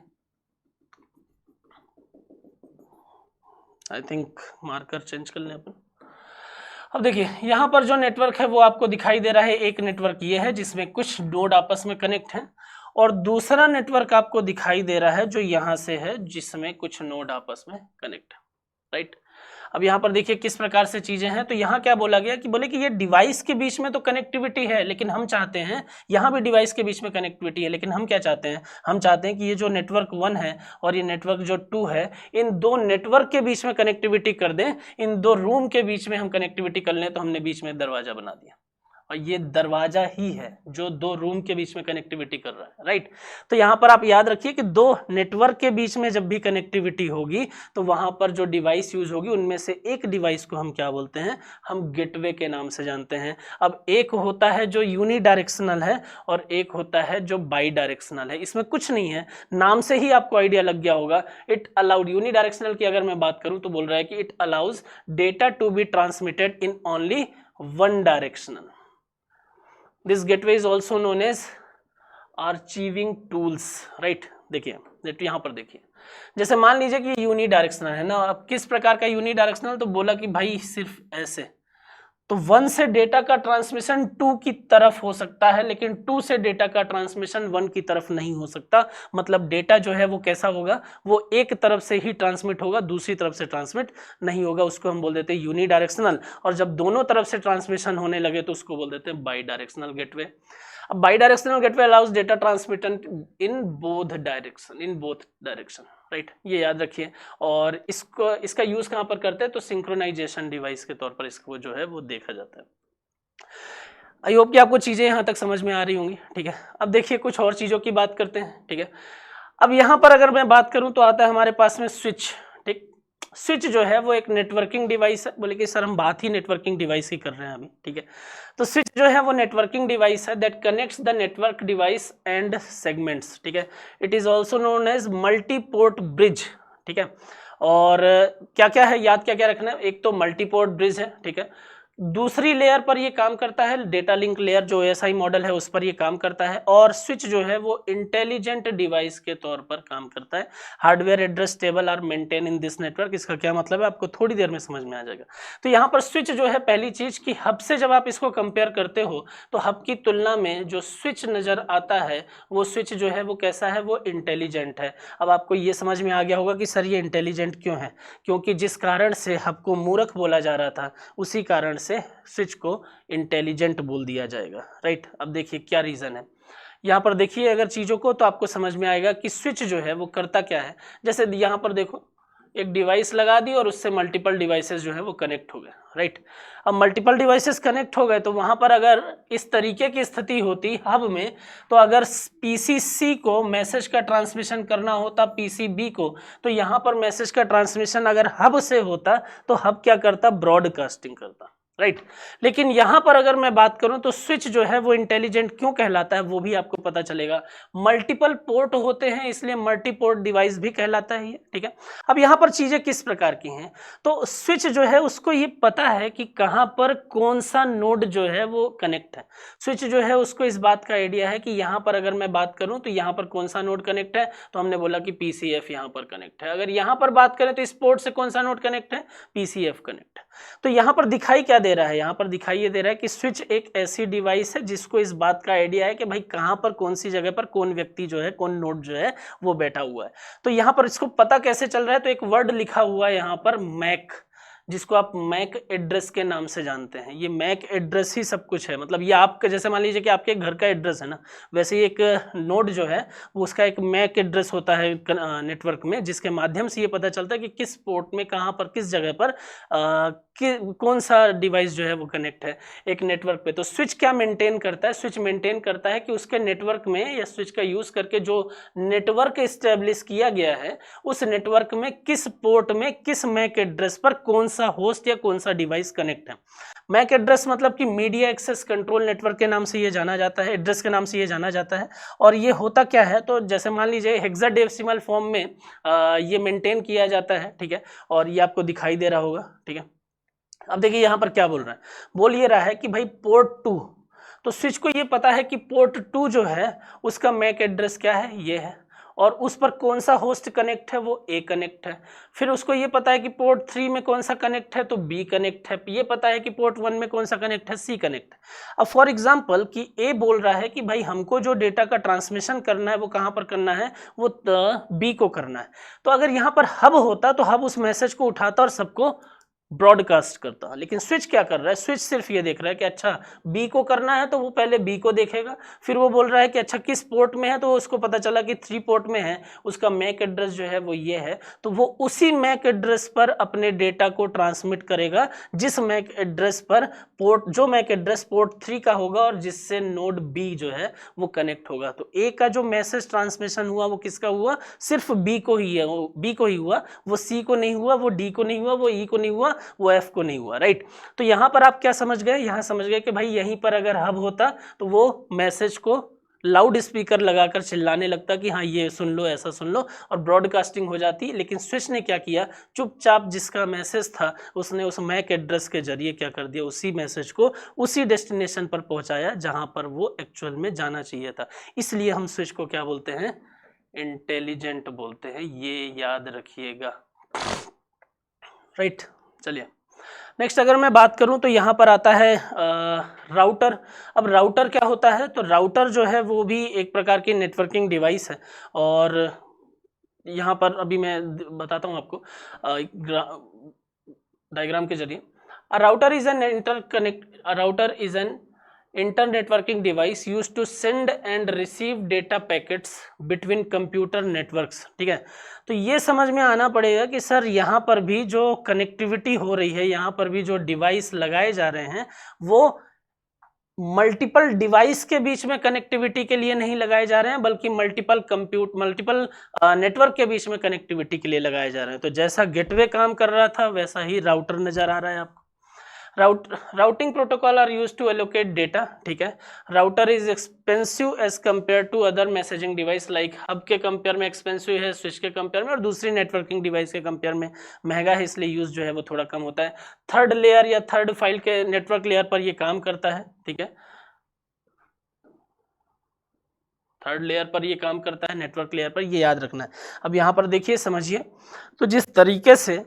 आई थिंक मार्कर चेंज कर लें अपन। अब देखिए यहाँ पर जो नेटवर्क है वो आपको दिखाई दे रहा है, एक नेटवर्क ये है जिसमें कुछ नोड आपस में कनेक्ट हैं, और दूसरा नेटवर्क आपको दिखाई दे रहा है जो यहाँ से है जिसमें कुछ नोड आपस में कनेक्ट है, राइट। अब यहाँ पर देखिए किस प्रकार से चीजें हैं। तो यहाँ क्या बोला गया कि बोले कि ये डिवाइस के बीच में तो कनेक्टिविटी है, लेकिन हम चाहते हैं, यहाँ भी डिवाइस के बीच में कनेक्टिविटी है, लेकिन हम क्या चाहते हैं, हम चाहते हैं कि ये जो नेटवर्क 1 है और ये नेटवर्क जो 2 है, इन 2 नेटवर्क के बीच में कनेक्टिविटी कर दें, इन 2 रूम के बीच में हम कनेक्टिविटी कर लें। तो हमने बीच में दरवाजा बना दिया, और ये दरवाजा ही है जो 2 रूम के बीच में कनेक्टिविटी कर रहा है, राइट। तो यहाँ पर आप याद रखिए कि 2 नेटवर्क के बीच में जब भी कनेक्टिविटी होगी तो वहां पर जो डिवाइस यूज होगी उनमें से एक डिवाइस को हम क्या बोलते हैं, हम गेटवे के नाम से जानते हैं। अब एक होता है जो यूनिडायरेक्शनल है और एक होता है जो बाई डायरेक्शनल है। इसमें कुछ नहीं है, नाम से ही आपको आइडिया लग गया होगा। इट अलाउड, यूनिडायरेक्शनल की अगर मैं बात करूं तो बोल रहा है कि it allows data to be transmitted in only one directional. This gateway is also known as archiving tools, right। देखिए यहाँ पर देखिए, जैसे मान लीजिए कि यूनिडायरेक्शनल है ना। अब किस प्रकार का यूनिडायरेक्शनल, तो बोला कि भाई सिर्फ ऐसे, तो 1 से डेटा का ट्रांसमिशन 2 की तरफ हो सकता है, लेकिन 2 से डेटा का ट्रांसमिशन 1 की तरफ नहीं हो सकता। मतलब डेटा जो है वो कैसा होगा, वो एक तरफ से ही ट्रांसमिट होगा, दूसरी तरफ से ट्रांसमिट नहीं होगा। उसको हम बोल देते हैं यूनिडायरेक्शनल। और जब दोनों तरफ से ट्रांसमिशन होने लगे तो उसको बोल देते हैं बाई डायरेक्शनल गेटवे। अब by directional gateway allows data transmission in both direction, right. ये याद रखिए। और इसका यूज कहाँ पर करते हैं, तो सिंक्रोनाइजेशन डिवाइस के तौर पर इसको जो है वो देखा जाता है। आई होप कि आपको चीजें यहाँ तक समझ में आ रही होंगी, ठीक है। अब देखिए कुछ और चीजों की बात करते हैं, ठीक है। अब यहाँ पर अगर मैं बात करूँ तो आता है हमारे पास में स्विच, ठीक। स्विच जो है वो एक नेटवर्किंग डिवाइस है। बोले कि सर हम बात ही नेटवर्किंग डिवाइस की कर रहे हैं अभी, ठीक है। तो स्विच जो है वो नेटवर्किंग डिवाइस है that connects the network device and segments, ठीक है। It is also known as multi port bridge, ठीक है। और क्या क्या है, याद क्या क्या रखना है, एक तो मल्टीपोर्ट ब्रिज है, ठीक है। दूसरी लेयर पर ये काम करता है, डेटा लिंक लेयर जो एएसआई मॉडल है उस पर ये काम करता है। और स्विच जो है वो इंटेलिजेंट डिवाइस के तौर पर काम करता है। Hardware address table are maintain in this network, इसका क्या मतलब है आपको थोड़ी देर में समझ में आ जाएगा। तो यहाँ पर स्विच जो है, पहली चीज कि हब से जब आप इसको कंपेयर करते हो तो हब की तुलना में जो स्विच नजर आता है वो स्विच जो है वो कैसा है, वो इंटेलिजेंट है। अब आपको ये समझ में आ गया होगा कि सर ये इंटेलिजेंट क्यों है, क्योंकि जिस कारण से हब को मूर्ख बोला जा रहा था उसी कारण से स्विच को इंटेलिजेंट बोल दिया जाएगा, राइट। अब देखिए क्या रीजन है, यहां पर देखिए अगर चीजों को तो आपको समझ में आएगा कि स्विच जो है वो करता क्या है। जैसे यहां पर देखो एक डिवाइस लगा दी और उससे मल्टीपल डिवाइसेस जो है वो कनेक्ट हो गए, राइट। अब मल्टीपल डिवाइसेस कनेक्ट हो गए तो वहां पर अगर इस तरीके की स्थिति होती हब में, तो अगर पीसी सी को मैसेज का ट्रांसमिशन करना होता पीसी बी को, तो यहां पर मैसेज का ट्रांसमिशन अगर हब से होता तो हब क्या करता, ब्रॉडकास्टिंग करता, राइट। लेकिन यहां पर अगर मैं बात करूं तो स्विच जो है वो इंटेलिजेंट क्यों कहलाता है वो भी आपको पता चलेगा। मल्टीपल पोर्ट होते हैं इसलिए मल्टीपोर्ट डिवाइस भी कहलाता है ये, ठीक है। अब यहां पर चीजें किस प्रकार की हैं, तो स्विच जो है उसको ये पता है कि कहां पर कौन सा नोड जो है वो कनेक्ट है। स्विच जो है उसको इस बात का आइडिया है कि यहां पर अगर मैं बात करूं तो यहां पर कौन सा नोड कनेक्ट है, तो हमने बोला कि पीसीएफ यहां पर कनेक्ट है। अगर यहां पर बात करें तो इस पोर्ट से कौन सा नोड कनेक्ट है, पीसीएफ कनेक्ट है। तो यहां पर दिखाई क्या दे रहा है, यहां पर दिखाई ये दे रहा है कि स्विच एक ऐसी डिवाइस है जिसको इस बात का आइडिया है कि भाई कहां पर कौन सी जगह पर कौन व्यक्ति जो है, कौन नोड जो है वो बैठा हुआ है। तो यहां पर इसको पता कैसे चल रहा है, तो एक वर्ड लिखा हुआ है यहां पर मैक, जिसको आप मैक एड्रेस के नाम से जानते हैं। ये मैक एड्रेस ही सब कुछ है, मतलब ये आपका जैसे मान लीजिए कि आपके घर का एड्रेस है ना, वैसे ही एक नोड जो है वो उसका एक मैक एड्रेस होता है नेटवर्क में, जिसके माध्यम से ये पता चलता है कि किस पोर्ट में कहाँ पर किस जगह पर कौन सा डिवाइस जो है वो कनेक्ट है एक नेटवर्क पे। तो स्विच क्या मेंटेन करता है, स्विच मेंटेन करता है कि उसके नेटवर्क में या स्विच का यूज करके जो नेटवर्क एस्टेब्लिश किया गया है उस नेटवर्क में किस पोर्ट में किस मैक एड्रेस पर कौन सा होस्ट या कौन सा डिवाइस कनेक्ट है। मैक एड्रेस मतलब कि मीडिया एक्सेस कंट्रोल नेटवर्क के नाम से ये जाना जाता है, एड्रेस के नाम से ये जाना जाता है। और ये होता क्या है, तो जैसे मान लीजिए हेक्साडेसिमल फॉर्म में ये मेंटेन किया जाता है, ठीक है। और ये आपको दिखाई दे रहा होगा, ठीक है। अब देखिए यहां पर क्या बोल रहा है, बोल ये रहा है कि भाई पोर्ट 2, तो स्विच को ये पता है कि पोर्ट 2 जो है उसका मैक एड्रेस क्या है, ये है। और उस पर कौन सा होस्ट कनेक्ट है, वो ए कनेक्ट है। फिर उसको ये पता है कि पोर्ट 3 में कौन सा कनेक्ट है, तो बी कनेक्ट है। ये पता है कि पोर्ट 1 में कौन सा कनेक्ट है, सी कनेक्ट है। अब फॉर एग्जांपल कि ए बोल रहा है कि भाई हमको जो डेटा का ट्रांसमिशन करना है वो कहाँ पर करना है, वो बी को करना है। तो अगर यहाँ पर हब होता तो हब उस मैसेज को उठाता और सबको ब्रॉडकास्ट करता। लेकिन स्विच क्या कर रहा है, स्विच सिर्फ ये देख रहा है कि अच्छा बी को करना है तो वो पहले बी को देखेगा, फिर वो बोल रहा है कि अच्छा किस पोर्ट में है, तो उसको पता चला कि 3 पोर्ट में है, उसका मैक एड्रेस जो है वो ये है, तो वो उसी मैक एड्रेस पर अपने डेटा को ट्रांसमिट करेगा जिस मैक एड्रेस पर पोर्ट, जो मैक एड्रेस पोर्ट 3 का होगा और जिससे नोड बी जो है वो कनेक्ट होगा। तो ए का जो मैसेज ट्रांसमिशन हुआ वो किसका हुआ, सिर्फ बी को ही है, वो बी को ही हुआ, वो सी को नहीं हुआ, वो डी को नहीं हुआ, वो ई को नहीं हुआ, वो एफ को नहीं हुआ, राइट। तो यहां पर आप क्या समझ गए, यहां समझ गए कि भाई यहीं पर अगर हब होता तो वो मैसेज को लाउड स्पीकर लगाकर चिल्लाने लगता कि हाँ ये सुन लो, ऐसा सुन लो, और ब्रॉडकास्टिंग हो जाती। लेकिन स्विच ने क्या किया, चुपचाप जिसका मैसेज था उसने उस मैक एड्रेस के जरिए क्या कर दिया, उसी मैसेज को उसी डेस्टिनेशन पर पहुंचाया जहां पर वो एक्चुअल में जाना चाहिए था। इसलिए हम स्विच को क्या बोलते हैं, इंटेलिजेंट बोलते हैं, ये याद रखिएगा, राइट। चलिए नेक्स्ट अगर मैं बात करूं तो यहाँ पर आता है राउटर। अब राउटर क्या होता है, तो राउटर जो है वो भी एक प्रकार की नेटवर्किंग डिवाइस है। और यहाँ पर अभी मैं बताता हूँ आपको डायग्राम के जरिए। Router is an internetworking device used to send and receive data packets between computer networks, ठीक है। तो ये समझ में आना पड़ेगा कि सर यहाँ पर भी जो कनेक्टिविटी हो रही है, यहाँ पर भी जो डिवाइस लगाए जा रहे हैं वो मल्टीपल डिवाइस के बीच में कनेक्टिविटी के लिए नहीं लगाए जा रहे हैं, बल्कि मल्टीपल नेटवर्क के बीच में कनेक्टिविटी के लिए लगाए जा रहे हैं। तो जैसा गेटवे काम कर रहा था वैसा ही राउटर नजर आ रहा है आपको। Routing protocol are use to allocate data, ठीक है। Router is expensive as compare to other messaging device, like hub के कंपेयर में एक्सपेंसिव है, स्विच के कंपेयर में, और दूसरी नेटवर्किंग डिवाइस के कंपेयर में महंगा है, इसलिए यूज जो है वो थोड़ा कम होता है। थर्ड लेयर या थर्ड फाइल के नेटवर्क लेयर पर ये काम करता है, ठीक है, थर्ड लेयर पर ये काम करता है, नेटवर्क लेयर पर, ये याद रखना है। अब यहाँ पर देखिए, समझिए, तो जिस तरीके से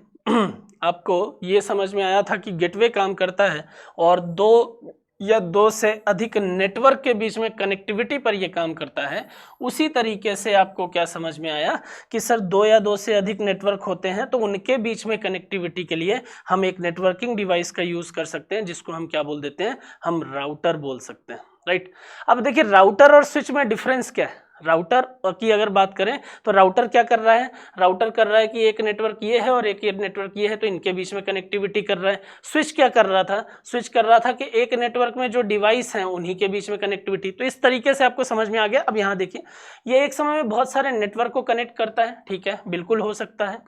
आपको ये समझ में आया था कि गेटवे काम करता है और दो या दो से अधिक नेटवर्क के बीच में कनेक्टिविटी पर ये काम करता है, उसी तरीके से आपको क्या समझ में आया कि सर दो या दो से अधिक नेटवर्क होते हैं तो उनके बीच में कनेक्टिविटी के लिए हम एक नेटवर्किंग डिवाइस का यूज कर सकते हैं, जिसको हम क्या बोल देते हैं, हम राउटर बोल सकते हैं, राइट। अब देखिए राउटर और स्विच में डिफरेंस क्या है। राउटर की अगर बात करें तो राउटर क्या कर रहा है, राउटर कर रहा है कि एक नेटवर्क ये है और एक नेटवर्क ये है, तो इनके बीच में कनेक्टिविटी कर रहा है। स्विच क्या कर रहा था, स्विच कर रहा था कि एक नेटवर्क में जो डिवाइस हैं उन्हीं के बीच में कनेक्टिविटी। तो इस तरीके से आपको समझ में आ गया। अब यहाँ देखिए, ये एक समय में बहुत सारे नेटवर्क को कनेक्ट करता है, ठीक है, बिल्कुल हो सकता है।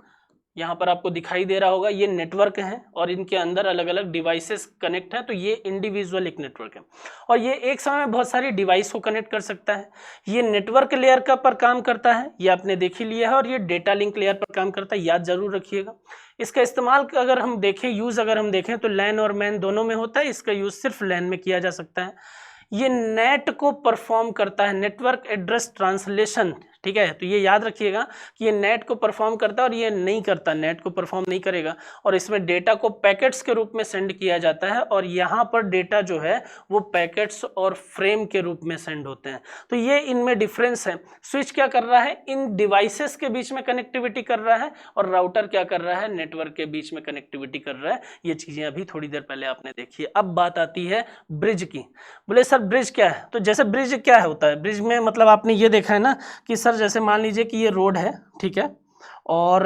यहाँ पर आपको दिखाई दे रहा होगा ये नेटवर्क है और इनके अंदर अलग अलग डिवाइसेस कनेक्ट है, तो ये इंडिविजुअल एक नेटवर्क है और ये एक समय में बहुत सारी डिवाइस को कनेक्ट कर सकता है। ये नेटवर्क लेयर का पर काम करता है, ये आपने देख ही लिया है, और ये डेटा लिंक लेयर पर काम करता है, याद जरूर रखिएगा। इसका इस्तेमाल अगर हम देखें, यूज अगर हम देखें तो लैन और मैन दोनों में होता है, इसका यूज सिर्फ लैन में किया जा सकता है। ये नेट को परफॉर्म करता है, नेटवर्क एड्रेस ट्रांसलेशन, ठीक है, तो ये याद रखिएगा कि ये नेट को परफॉर्म करता है और ये नहीं करता, नेट को परफॉर्म नहीं करेगा, और इसमें डेटा को पैकेट्स के रूप में सेंड किया जाता है और यहाँ पर डेटा जो है वो पैकेट्स और फ्रेम के रूप में सेंड होते हैं। तो ये इनमें डिफरेंस है। स्विच क्या कर रहा है, इन डिवाइसेस के बीच में कनेक्टिविटी कर रहा है, और राउटर क्या कर रहा है, नेटवर्क के बीच में कनेक्टिविटी कर रहा है। ये चीजें अभी थोड़ी देर पहले आपने देखी है। अब बात आती है ब्रिज की। बोले सर ब्रिज क्या है, तो जैसे ब्रिज क्या होता है, ब्रिज में मतलब आपने ये देखा है ना कि सर जैसे मान लीजिए कि ये रोड है, ठीक है, और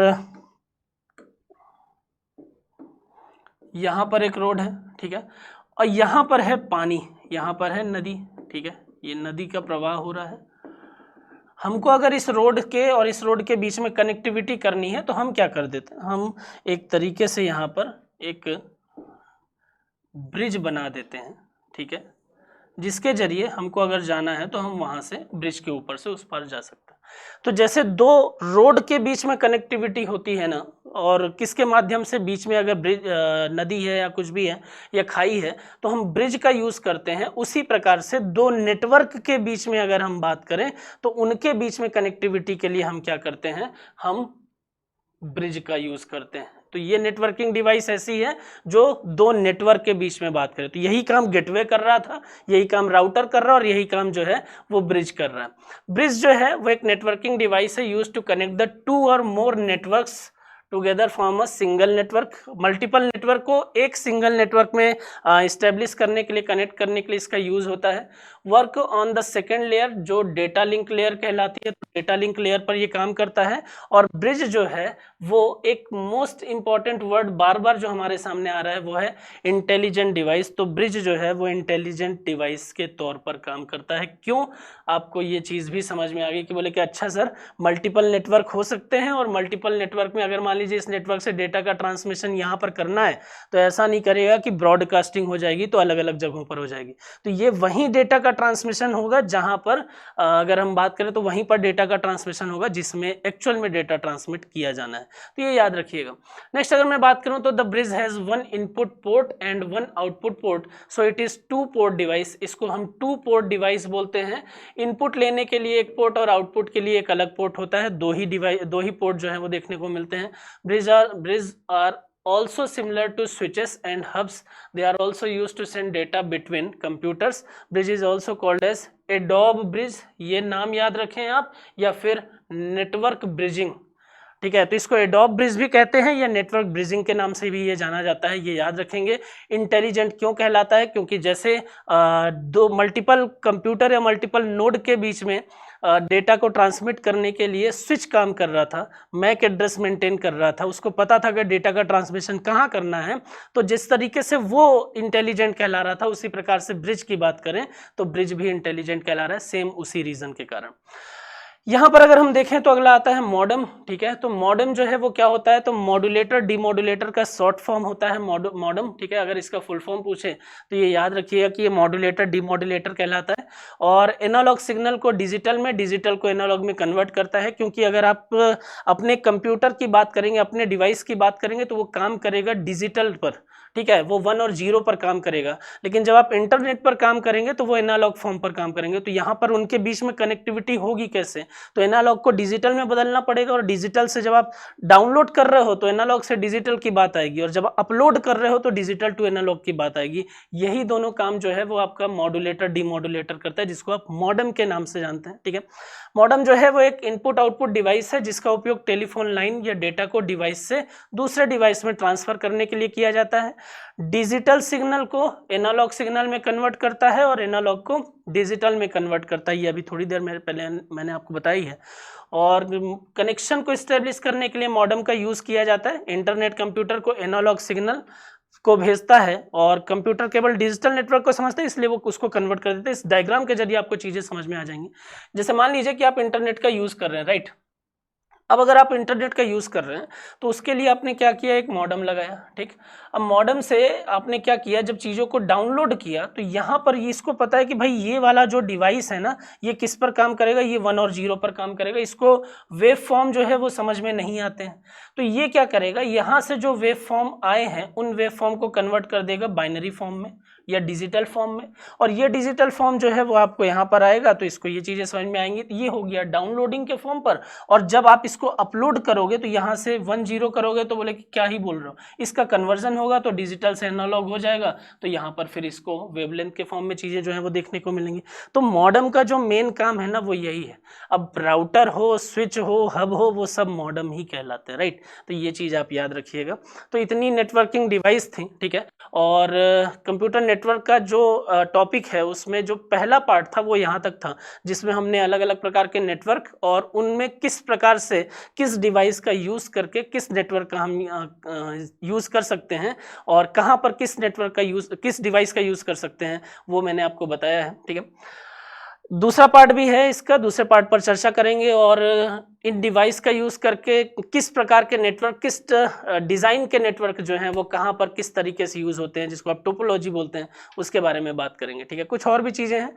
यहां पर एक रोड है, ठीक है, और यहां पर है पानी, यहां पर है नदी, ठीक है, ये नदी का प्रवाह हो रहा है। हमको अगर इस रोड के और इस रोड के बीच में कनेक्टिविटी करनी है तो हम क्या कर देते हैं, हम एक तरीके से यहां पर एक ब्रिज बना देते हैं, ठीक है, जिसके जरिए हमको अगर जाना है तो हम वहां से ब्रिज के ऊपर से उस पार जा सकते हैं। तो जैसे दो रोड के बीच में कनेक्टिविटी होती है ना, और किसके माध्यम से, बीच में अगर ब्रिज नदी है या कुछ भी है या खाई है तो हम ब्रिज का यूज करते हैं, उसी प्रकार से दो नेटवर्क के बीच में अगर हम बात करें तो उनके बीच में कनेक्टिविटी के लिए हम क्या करते हैं, हम ब्रिज का यूज करते हैं। तो ये नेटवर्किंग डिवाइस ऐसी है जो दो नेटवर्क के बीच में बात करे, तो यही काम गेटवे कर रहा था, यही काम राउटर कर रहा है, और यही काम जो है वो ब्रिज कर रहा है। ब्रिज जो है वो एक नेटवर्किंग डिवाइस है used to connect the two और more networks together form a single network. Multiple network को एक सिंगल नेटवर्क में इस्टेब्लिश करने के लिए, कनेक्ट करने के लिए इसका यूज होता है। Work on the second layer जो डेटा लिंक लेयर कहलाती है, तो डेटा लिंक लेयर पर ये काम करता है। और ब्रिज जो है वो एक मोस्ट इंपॉर्टेंट वर्ड बार बार जो हमारे सामने आ रहा है वो है इंटेलिजेंट डिवाइस। तो ब्रिज जो है वो इंटेलिजेंट डिवाइस के तौर पर काम करता है। क्यों, आपको ये चीज़ भी समझ में आ गई कि बोले कि अच्छा सर मल्टीपल नेटवर्क हो सकते हैं, और मल्टीपल नेटवर्क में अगर मान लीजिए इस नेटवर्क से डेटा का ट्रांसमिशन यहाँ पर करना है तो ऐसा नहीं करेगा कि ब्रॉडकास्टिंग हो जाएगी तो अलग अलग जगहों पर हो जाएगी। तो ये वहीं डेटा का ट्रांसमिशन होगा जहाँ पर अगर हम बात करें तो वहीं पर डेटा का ट्रांसमिशन होगा जिसमें एक्चुअल में डेटा ट्रांसमिट किया जाना है। तो ये याद रखिएगा। नेक्स्ट अगर मैं बात करूं तो the bridge has one input port and one output port, so it is two port device. इसको हम टू पोर्ट डिवाइस बोलते हैं। इनपुट लेने के लिए एक पोर्ट और आउटपुट के लिए एक अलग पोर्ट होता है। दो ही पोर्ट जो है वो देखने को मिलते हैं। Bridge are also similar to switches and hubs. They are also used to send data between computers. Bridge is also called as Adobe bridge, ये नाम याद रखें आप, या फिर नेटवर्क ब्रिजिंग, ठीक है। तो इसको एडोब ब्रिज भी कहते हैं या नेटवर्क ब्रिजिंग के नाम से भी ये जाना जाता है, ये याद रखेंगे। इंटेलिजेंट क्यों कहलाता है, क्योंकि जैसे दो मल्टीपल कंप्यूटर या मल्टीपल नोड के बीच में डेटा को ट्रांसमिट करने के लिए स्विच काम कर रहा था, मैक एड्रेस मेंटेन कर रहा था, उसको पता था कि डेटा का ट्रांसमिशन कहाँ करना है, तो जिस तरीके से वो इंटेलिजेंट कहला रहा था उसी प्रकार से ब्रिज की बात करें तो ब्रिज भी इंटेलिजेंट कहला रहा है, सेम उसी रीजन के कारण। यहाँ पर अगर हम देखें तो अगला आता है मॉडेम, ठीक है। तो मॉडेम जो है वो क्या होता है, तो मॉड्यूलेटर डीमॉड्यूलेटर का शॉर्ट फॉर्म होता है मॉडेम, ठीक है। अगर इसका फुल फॉर्म पूछे तो ये याद रखिएगा कि ये मॉड्यूलेटर डीमॉड्यूलेटर कहलाता है, और एनालॉग सिग्नल को डिजिटल में, डिजिटल को एनालॉग में कन्वर्ट करता है। क्योंकि अगर आप अपने कंप्यूटर की बात करेंगे, अपने डिवाइस की बात करेंगे, तो वो काम करेगा डिजिटल पर, ठीक है, वो 1 और 0 पर काम करेगा। लेकिन जब आप इंटरनेट पर काम करेंगे तो वो एनालॉग फॉर्म पर काम करेंगे। तो यहाँ पर उनके बीच में कनेक्टिविटी होगी कैसे, तो एनालॉग को डिजिटल में बदलना पड़ेगा, और डिजिटल से जब आप डाउनलोड कर रहे हो तो एनालॉग से डिजिटल की बात आएगी, और जब अपलोड कर रहे हो तो डिजिटल टू एनालॉग की बात आएगी। यही दोनों काम जो है वो आपका मॉड्यूलेटर डीमॉड्यूलेटर करता है, जिसको आप मॉडेम के नाम से जानते हैं, ठीक है। मॉडेम जो है वो एक इनपुट आउटपुट डिवाइस है, जिसका उपयोग टेलीफोन लाइन या डेटा को डिवाइस से दूसरे डिवाइस में ट्रांसफर करने के लिए किया जाता है। डिजिटल सिग्नल को एनालॉग सिग्नल में कन्वर्ट करता है, और एनालॉग को डिजिटल में कन्वर्ट करता है। ये अभी थोड़ी देर पहले मैंने आपको बताई है। और कनेक्शन को इस्टेब्लिश करने के लिए मॉडेम का यूज किया जाता है। इंटरनेट कंप्यूटर को एनालॉग सिग्नल को भेजता है, और कंप्यूटर केवल डिजिटल नेटवर्क को समझते हैं, इसलिए वो उसको कन्वर्ट कर देते हैं। इस डायग्राम के जरिए आपको चीजें समझ में आ जाएंगी। जैसे मान लीजिए कि आप इंटरनेट का यूज कर रहे हैं, राइट। अब अगर आप इंटरनेट का यूज कर रहे हैं तो उसके लिए आपने क्या किया, एक मॉडेम लगाया, ठीक। अब मॉडेम से आपने क्या किया, जब चीज़ों को डाउनलोड किया तो यहाँ पर इसको पता है कि भाई ये वाला जो डिवाइस है ना, ये किस पर काम करेगा, ये 1 और 0 पर काम करेगा। इसको वेव फॉर्म जो है वो समझ में नहीं आते हैं, तो ये क्या करेगा, यहाँ से जो वेव फॉर्म आए हैं उन वेव फॉर्म को कन्वर्ट कर देगा बाइनरी फॉर्म में या डिजिटल फॉर्म में, और ये डिजिटल फॉर्म जो है वो आपको यहाँ पर आएगा। तो इसको ये चीज़ें समझ में आएंगी। ये हो गया डाउनलोडिंग के फॉर्म पर, और जब आप इसको अपलोड करोगे तो यहाँ से 1 0 करोगे तो बोले कि क्या ही बोल रहे हो, इसका कन्वर्जन होगा तो डिजिटल से एनालॉग हो जाएगा, तो यहाँ पर फिर इसको वेवलेंथ के फॉर्म में चीज़ें जो है वो देखने को मिलेंगी। तो मॉडेम का जो मेन काम है ना वो यही है। अब राउटर हो, स्विच हो, हब हो, वो सब मॉडेम ही कहलाते हैं, राइट। तो ये चीज़ आप याद रखिएगा। तो इतनी नेटवर्किंग डिवाइस थी, ठीक है। और कंप्यूटर नेटवर्क का जो टॉपिक है उसमें जो पहला पार्ट था वो यहाँ तक था, जिसमें हमने अलग अलग प्रकार के नेटवर्क और उनमें किस प्रकार से किस डिवाइस का यूज़ करके किस नेटवर्क का हम यूज़ कर सकते हैं, और कहाँ पर किस नेटवर्क का यूज़, किस डिवाइस का यूज़ कर सकते हैं, वो मैंने आपको बताया है, ठीक है। दूसरा पार्ट भी है इसका, दूसरे पार्ट पर चर्चा करेंगे, और इन डिवाइस का यूज़ करके किस प्रकार के नेटवर्क, किस डिज़ाइन के नेटवर्क जो हैं वो कहाँ पर किस तरीके से यूज़ होते हैं, जिसको आप टोपोलॉजी बोलते हैं, उसके बारे में बात करेंगे, ठीक है। कुछ और भी चीज़ें हैं,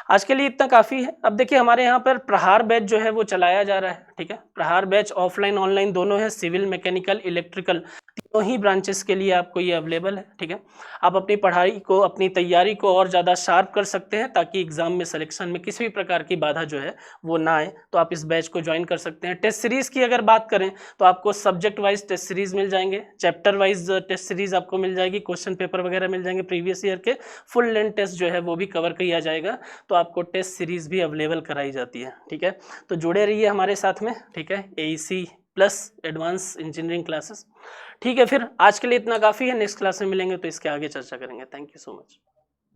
आज के लिए इतना काफ़ी है। अब देखिए हमारे यहाँ पर प्रहार बैच जो है वो चलाया जा रहा है, ठीक है। प्रहार बैच ऑफलाइन ऑनलाइन दोनों है, सिविल, मैकेनिकल, इलेक्ट्रिकल, तीनों ही ब्रांचेस के लिए आपको ये अवेलेबल है, ठीक है। आप अपनी पढ़ाई को, अपनी तैयारी को और ज़्यादा शार्प कर सकते हैं, ताकि एग्जाम में सिलेक्शन में किसी भी प्रकार की बाधा जो है वो ना आए। तो आप इस बैच को ज्वाइन कर सकते हैं। टेस्ट सीरीज़ की अगर बात करें तो आपको सब्जेक्ट वाइज टेस्ट सीरीज़ मिल जाएंगे, चैप्टर वाइज टेस्ट सीरीज़ आपको मिल जाएगी, क्वेश्चन पेपर वगैरह मिल जाएंगे, प्रीवियस ईयर के फुल लेंथ टेस्ट जो है वो भी कवर किया जाएगा। तो आपको टेस्ट सीरीज़ भी अवेलेबल कराई जाती है, ठीक है। तो जुड़े रहिए हमारे साथ में, ठीक है। AEC plus advance engineering classes, ठीक है। फिर आज के लिए इतना काफ़ी है, नेक्स्ट क्लास में मिलेंगे तो इसके आगे चर्चा करेंगे। Thank you so much.